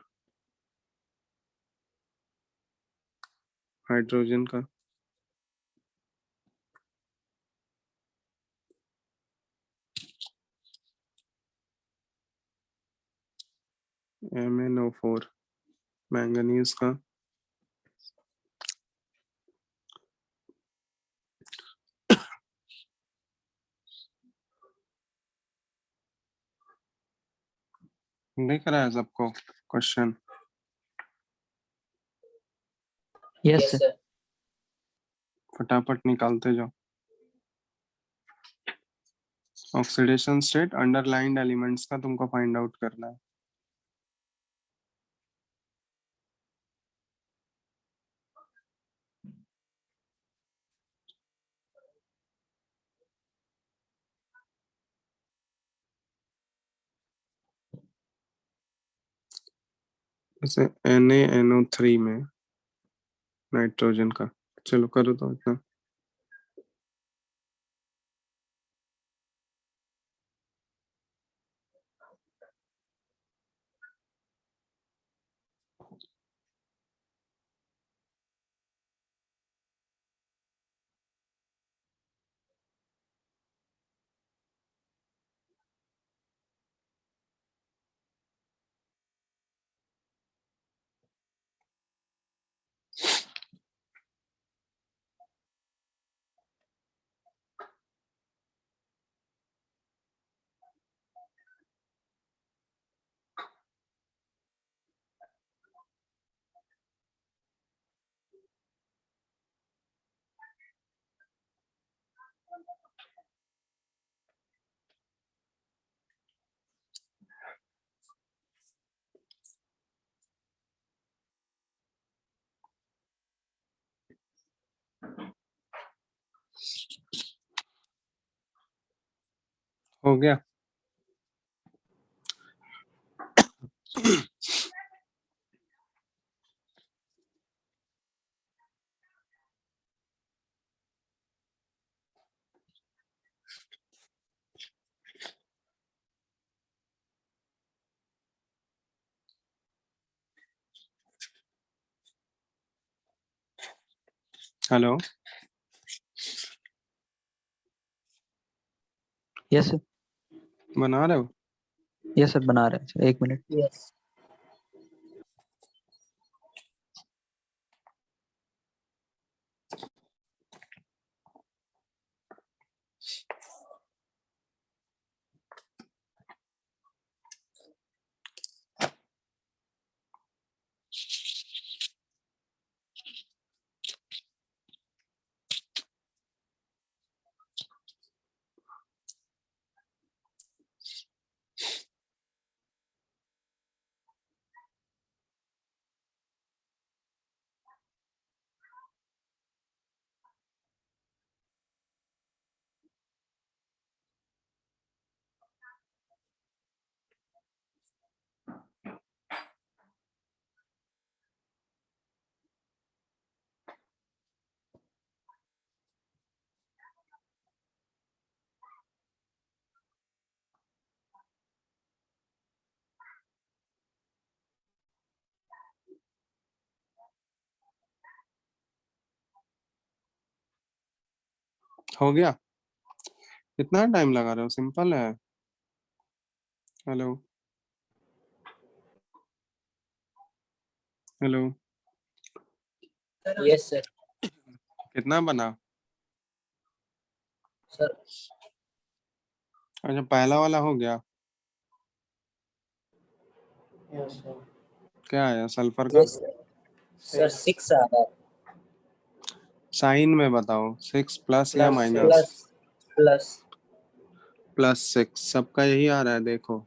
हाइड्रोजन का MnO4, मैंगनीज का दिख रहा है सबको question? Yes yes sir. Sir. फटाफट निकालते जाओ। ऑक्सीडेशन स्टेट अंडरलाइंड एलिमेंट्स का तुमको फाइंड आउट करना है। जैसे NaNO3 में नाइट्रोजन का, चलो करो तो इतना। हो गया। Hello, yes sir. बना रहे हो? यस सर, बना रहे हैं सर, 1 मिनट। यस हो गया? कितना टाइम लगा रहे हो? सिंपल है। Hello, hello, yes sir. कितना बना? सर अच्छा, पहला वाला हो गया। Yes sir. क्या आया सल्फर का? यस सर 6 आ रहा है। साइन में बताओ, 6 प्लस या प्लस माइनस? Plus plus. +6 सबका यही आ रहा है, देखो।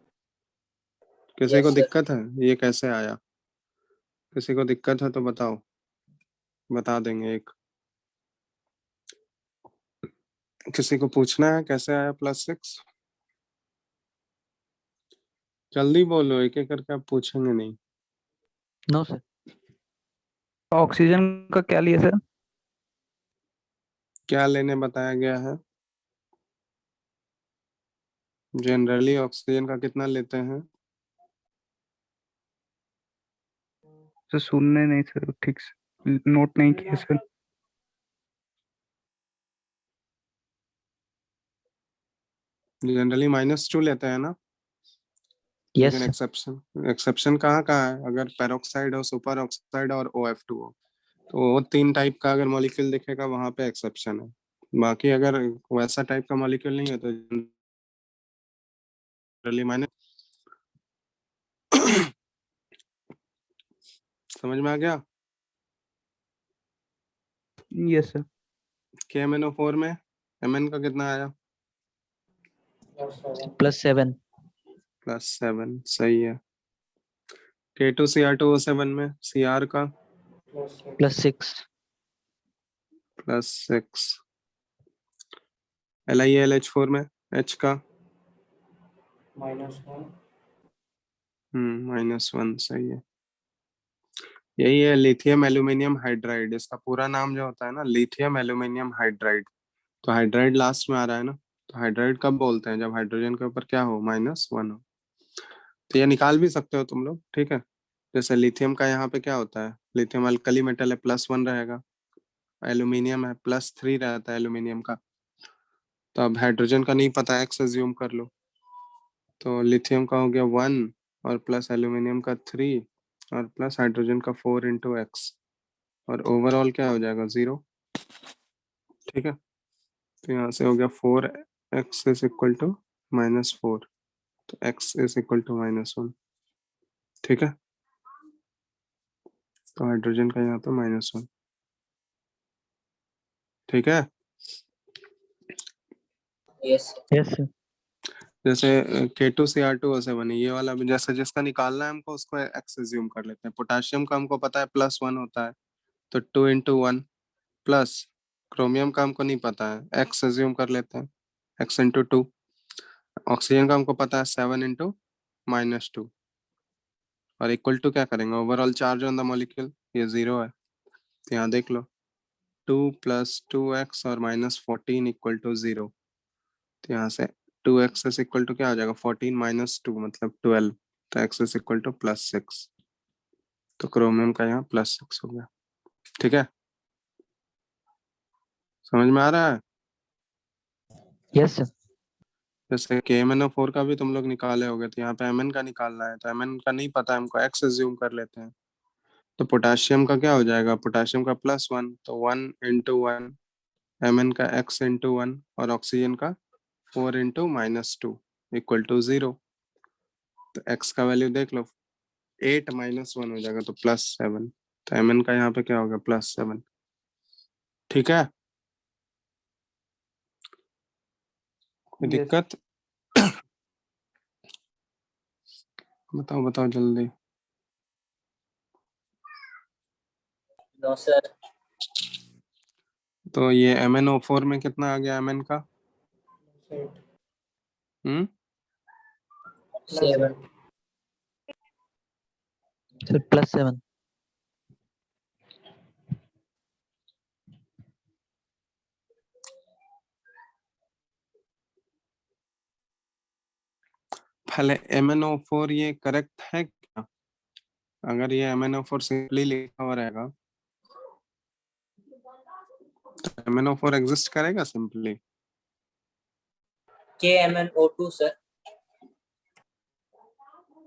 किसी को यस सर। दिक्कत है? ये कैसे आया? किसी को दिक्कत है तो बताओ, बता देंगे एक। किसी को पूछना है कैसे आया +6? जल्दी बोलो, एक एक करके आप पूछेंगे नहीं। No sir. ऑक्सीजन का क्या लिया सर? क्या लेने बताया गया है? जनरली ऑक्सीजन का कितना लेते हैं? सर सुनने नहीं सर, ठीक से नोट नहीं किया सर। जनरली -2 लेते हैं ना। यस लेकिन सर। एक्सेप्शन एक्सेप्शन कहाँ कहाँ है? अगर पेरोक्साइड हो, सुपर ऑक्साइड और OF2 हो, तो वो 3 टाइप का अगर मॉलिक्यूल दिखेगा वहां पे एक्सेप्शन है। बाकी अगर वैसा टाइप का मॉलिक्यूल नहीं है तो जनरली माइनस। समझ में आ गया? Yes sir. KMnO4 में Mn का कितना आया? +7। +7, सही है। K2Cr2O7 में Cr का +6। +6। LiAlH4 में H का -1। -1, सही है। यही है लिथियम एल्यूमिनियम हाइड्राइड, इसका पूरा नाम जो होता है ना लिथियम एल्यूमिनियम हाइड्राइड। तो हाइड्राइड लास्ट में आ रहा है ना, तो हाइड्राइड कब बोलते हैं, जब हाइड्रोजन के ऊपर क्या हो, -1 हो। तो ये निकाल भी सकते हो तुम लोग, ठीक है। जैसे लिथियम का यहाँ पे क्या होता है, लिथियम अल्कली मेटल है, +1 रहेगा। एल्यूमिनियम है, +3 रहता है एल्यूमिनियम का। तो अब हाइड्रोजन का नहीं पता, एक्स एज्यूम कर लो। तो लिथियम का हो गया 1 और प्लस एल्यूमिनियम का 3 और प्लस हाइड्रोजन का 4 इंटू एक्स, और ओवरऑल क्या हो जाएगा 0, ठीक है। तो यहाँ से हो गया 4x इज इक्वल टू -4, तो x इज इक्वल टू -1, ठीक है। तो हाइड्रोजन का यहाँ पे -1, ठीक है। Yes yes sir. जैसे K2Cr2 से बनी ये वाला भी, जैसे जिसका निकालना है हमको उसको x एज्यूम कर लेते हैं। पोटाशियम का हमको पता है +1 होता है, तो 2 इंटू 1 प्लस, क्रोमियम का हमको नहीं पता है, x एज्यूम कर लेते हैं, x इंटू 2। ऑक्सीजन का हमको पता है 7 इंटू -2, और इक्वल टू क्या करेंगे, overall charge on the molecule, ये 0 है। तो यहाँ देख लो 2 + 2x और -14 इक्वल टू 0। तो यहाँ से 2x इज इक्वल टू क्या हो जाएगा, 14 - 2 मतलब 12। तो x इज इक्वल टू +6। तो क्रोमियम का यहाँ +6 हो गया, ठीक है। समझ में आ रहा है। Yes sir. जैसे KMnO4 का भी तुम लोग निकाले होगे, तो यहाँ पे Mn का निकालना है, तो Mn का नहीं पता हमको, x एज्यूम कर लेते हैं। तो पोटाशियम का क्या हो जाएगा, पोटाशियम का +1, तो 1 इंटू 1, Mn का x इंटू 1 और ऑक्सीजन का 4 इंटू -2 इक्वल टू 0। तो x का वैल्यू देख लो, 8 -1 हो जाएगा, तो +7। तो Mn का यहाँ पे क्या होगा, +7, ठीक है। कोई यस दिक्कत, बताओ बताओ जल्दी। No sir. तो ये MnO4 में कितना आ गया Mn का, 7। सर +7। पहले MnO4 ये करेक्ट है क्या, अगर ये MnO4 सिंपली लिखा हुआ रहेगा तो MnO4 एग्जिस्ट करेगा सिंपली। KMnO2 sir.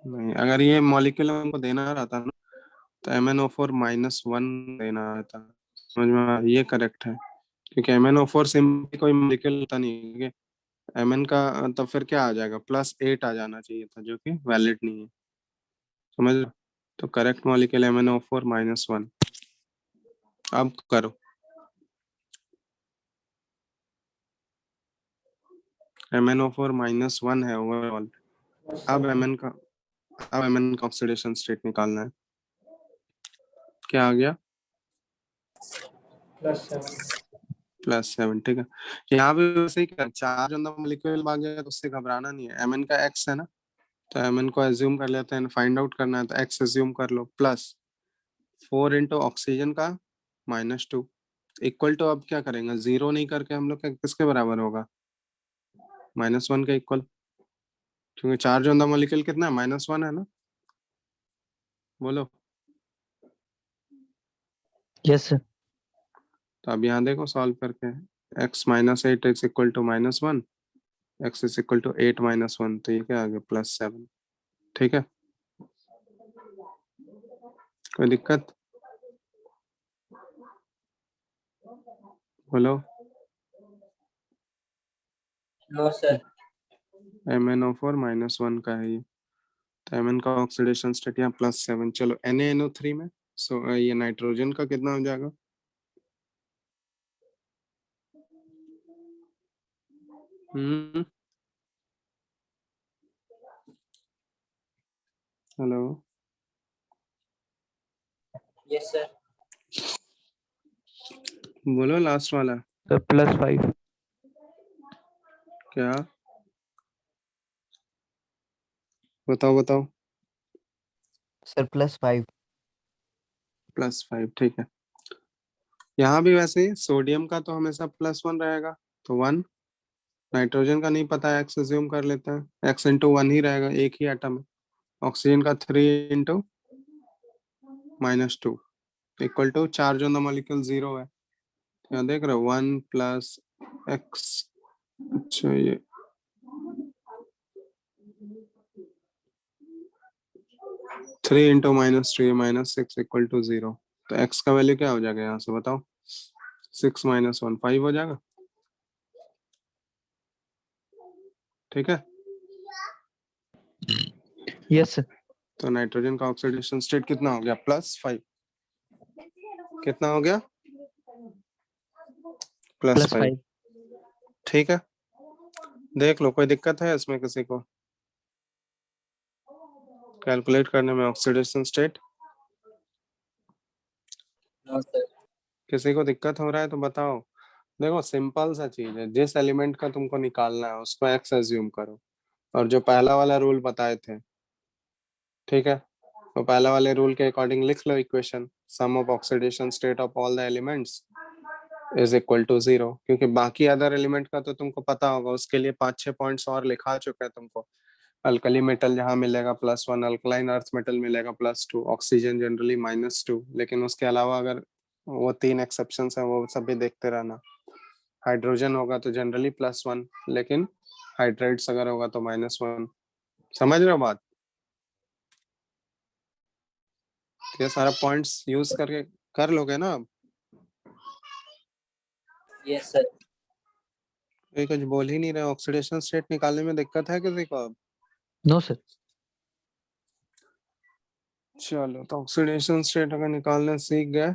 नहीं, अगर ये मॉलिक्यूल हमको देना रहता ना, तो MnO4 -1 देना रहता। समझ में ये करेक्ट है, क्योंकि MnO4 सिंपली कोई मॉलिक्यूल होता नहीं है। Mn का तो फिर क्या आ जाएगा, +8 आ जाना चाहिए था, जो कि वैलिड नहीं है, समझ लो। तो करेक्ट मॉलिक्यूल MnO4 -1। अब करो, MnO4 -1 है ओवरऑल। अब Mn का ऑक्सीडेशन स्टेट निकालना है। क्या आ गया, +7, ठीक है। यहाँ भी वैसे ही क्या, चार्ज ऑन द मॉलिक्यूल आ गया तो उससे घबराना नहीं है। Mn का x है ना, तो Mn को एज्यूम कर लेते हैं, फाइंड आउट करना है तो x एज्यूम कर लो, प्लस 4 इंटू ऑक्सीजन का -2 इक्वल टू, अब क्या करेंगे, 0 नहीं करके हम लोग का किसके बराबर होगा, -1 के इक्वल, क्योंकि चार्ज ऑन द मॉलिक्यूल कितना है, -1 है ना, बोलो। Yes sir. तो अब यहाँ देखो सॉल्व करके, x -8 is equal to -1, x is equal to 8 -1, तो ये क्या आ गया, +7, ठीक है। कोई दिक्कत, बोलो। No sir. MnO4 -1 का है ये, तो Mn का ऑक्सीडेशन स्टेट यहाँ +7। चलो NaNO3 में, सो ये नाइट्रोजन का कितना हो जाएगा, हेलो, यस सर। बोलो लास्ट वाला सर +5। क्या, बताओ बताओ। सर +5। +5, ठीक है। यहाँ भी वैसे ही सोडियम का तो हमेशा +1 रहेगा, तो 1। नाइट्रोजन का नहीं पता है, x अज्यूम कर लेते हैं, x इंटू 1 ही रहेगा, एक ही एटम है। ऑक्सीजन का 3 into -2 equal to charge on the molecule 0 है। यहाँ देख रहे हो 1 प्लस x, अच्छा ये 3 इंटू -3 -6 इक्वल टू 0। तो x का वैल्यू क्या हो जाएगा यहाँ से बताओ? 6 - 1 5 हो जाएगा, ठीक है। Yes sir. तो नाइट्रोजन का ऑक्सीडेशन स्टेट कितना हो गया? +5। कितना हो गया? +5, +5। ठीक है। देख लो, कोई दिक्कत है इसमें किसी को कैलकुलेट करने में ऑक्सीडेशन स्टेट? No sir. किसी को दिक्कत हो रहा है तो बताओ। देखो सिंपल सा चीज है, जिस एलिमेंट का तुमको निकालना है उसको x अज्यूम करो, और जो पहला वाला रूल बताए थे, ठीक है, तो पहला वाले रूल के अकॉर्डिंग लिख लो equation, sum of oxidation state of all the elements is equal to 0। क्योंकि बाकी अदर एलिमेंट का तो तुमको पता होगा, उसके लिए 5-6 पॉइंट्स और लिखा चुका है तुमको। अल्कली मेटल जहाँ मिलेगा +1, अल्कलाइन अर्थ मेटल मिलेगा +2, ऑक्सीजन जनरली -2। लेकिन उसके अलावा अगर वो 3 एक्सेप्शंस है वो सब भी देखते रहना। हाइड्रोजन होगा तो जनरली +1, लेकिन हाइड्राइड्स अगर होगा तो -1। समझ रहे हो बात? ये सारा पॉइंट्स यूज करके कर लोगे ना अब? Yes sir. कोई कुछ बोल ही नहीं रहे। ऑक्सीडेशन स्टेट निकालने में दिक्कत है किसी को अब? No sir. चलो, तो ऑक्सीडेशन स्टेट अगर निकालना सीख गए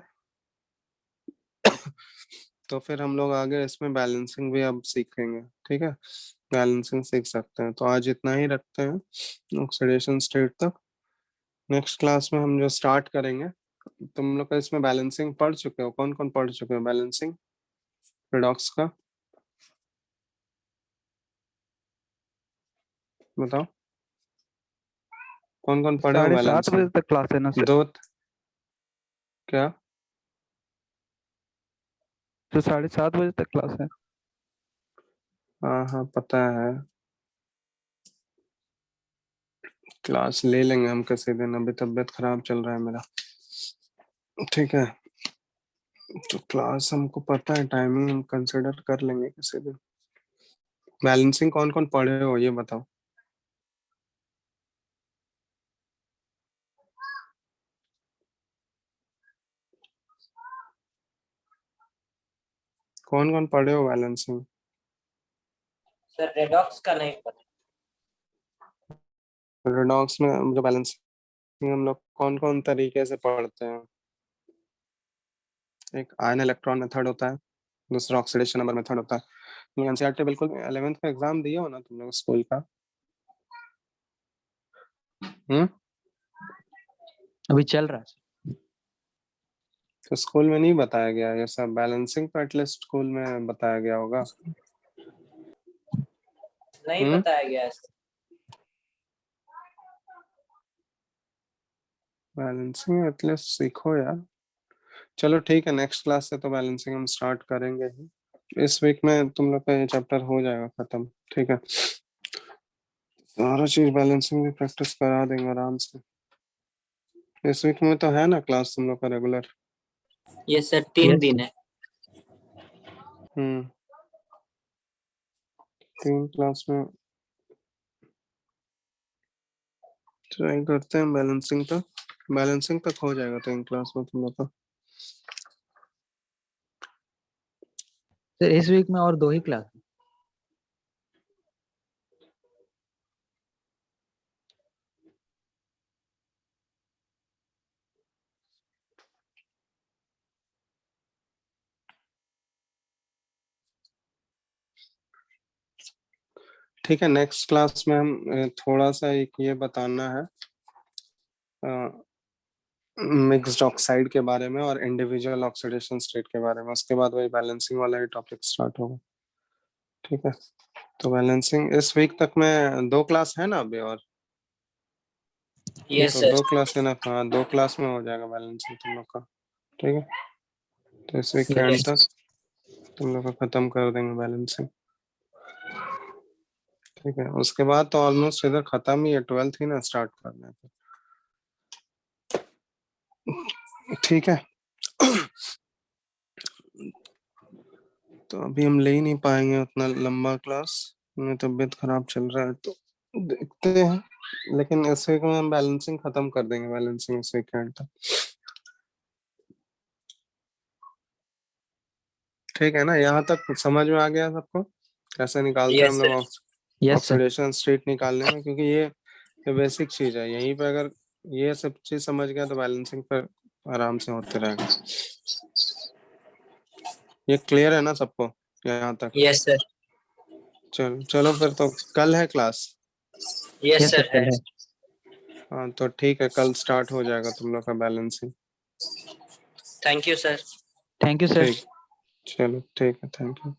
तो फिर हम लोग आगे इसमें बैलेंसिंग भी अब सीखेंगे, ठीक है। बैलेंसिंग सीख सकते हैं, तो आज इतना ही रखते हैं ऑक्सीडेशन स्टेट तक। नेक्स्ट क्लास में हम जो स्टार्ट करेंगे, तुम लोग का इसमें बैलेंसिंग पढ़ चुके हो? कौन कौन पढ़ चुके हो बैलेंसिंग रिडॉक्स का? बताओ, कौन कौन पढ़े हो 7:30 बजे बैलेंसिंग? तक क्लास है ना सर? दो क्या? तो 7:30 बजे तक क्लास है। हाँ हाँ पता है, क्लास ले लेंगे हम किसी दिन, अभी तबीयत खराब चल रहा है मेरा, ठीक है। तो क्लास हमको पता है, टाइमिंग हम कंसिडर कर लेंगे किसी दिन। बैलेंसिंग कौन कौन पढ़े हो ये बताओ? कौन कौन पढ़े हो बैलेंसिंग? सर रेडॉक्स का नहीं पता। रेडॉक्स में जो बैलेंसिंग हम लोग कौन कौन तरीके से पढ़ते हैं? एक आयन इलेक्ट्रॉन मेथड होता है, दूसरा ऑक्सीडेशन नंबर मेथड होता है। एनसीईआरटी बिल्कुल 11th का एग्जाम दिया हो ना तुम लोग स्कूल का? अभी चल रहा है। तो स्कूल में नहीं बताया गया ये सब? बैलेंसिंग तो एटलीस्ट स्कूल में बताया गया होगा। नहीं बताया गया है सर। बैलेंसिंग एटलीस्ट सीखो यार। चलो ठीक है, नेक्स्ट क्लास से तो बैलेंसिंग हम स्टार्ट करेंगे ही। इस वीक में तुम लोग का ये चैप्टर हो जाएगा खत्म, ठीक है। सारा चीज बैलेंसिंग भी प्रैक्टिस करा देंगे आराम से। इस वीक में तो है ना क्लास तुम लोग का रेगुलर? ये सर 3 दिन है। 3 क्लास में ट्राई करते हैं बैलेंसिंग तक। बैलेंसिंग तक हो जाएगा 3 क्लास में तुम लोग का। सर इस वीक में और 2 ही क्लास है। ठीक है, नेक्स्ट क्लास में हम थोड़ा सा एक ये बताना है मिक्स्ड ऑक्साइड के बारे में और इंडिविजुअल ऑक्सीडेशन स्टेट के बारे में। उसके बाद वही बैलेंसिंग वाला ही टॉपिक स्टार्ट होगा, ठीक है। तो बैलेंसिंग इस वीक तक में 2 क्लास है ना अभी? और यस तो सर 2 क्लास लेना, हाँ 2 क्लास में हो जाएगा बैलेंसिंग तुम लोग का, ठीक है। तो इस वीक के एंड Yes. तक तुम लोग का खत्म कर देंगे बैलेंसिंग, ठीक है। उसके बाद तो ऑलमोस्ट इधर खत्म ही है, 12th ही ना स्टार्ट करना है, ठीक है। तो अभी हम ले ही नहीं पाएंगे उतना लंबा क्लास, मेरी तबीयत खराब चल रहा है तो देखते हैं, लेकिन इस वीक में हम बैलेंसिंग खत्म कर देंगे, बैलेंसिंग इस वीकेंड तक, ठीक है ना। यहाँ तक समझ में आ गया सबको कैसे निकालते हैं Yes, हम sir. लोग यस सर। ऑक्सीडेशन स्टेट निकालने में, क्योंकि ये बेसिक चीज है, यहीं पे अगर ये सब चीज समझ गया तो बैलेंसिंग पर आराम से होते रहेगा। ये क्लियर है ना सबको यहाँ तक? Yes, sir. चलो चलो फिर तो कल है class. Yes, yes sir. Sir कल है। हाँ तो ठीक है, कल स्टार्ट हो जाएगा तुम लोग का balancing, Thank you, sir. Thank you sir. ठीक, चलो ठीक है, थैंक यू।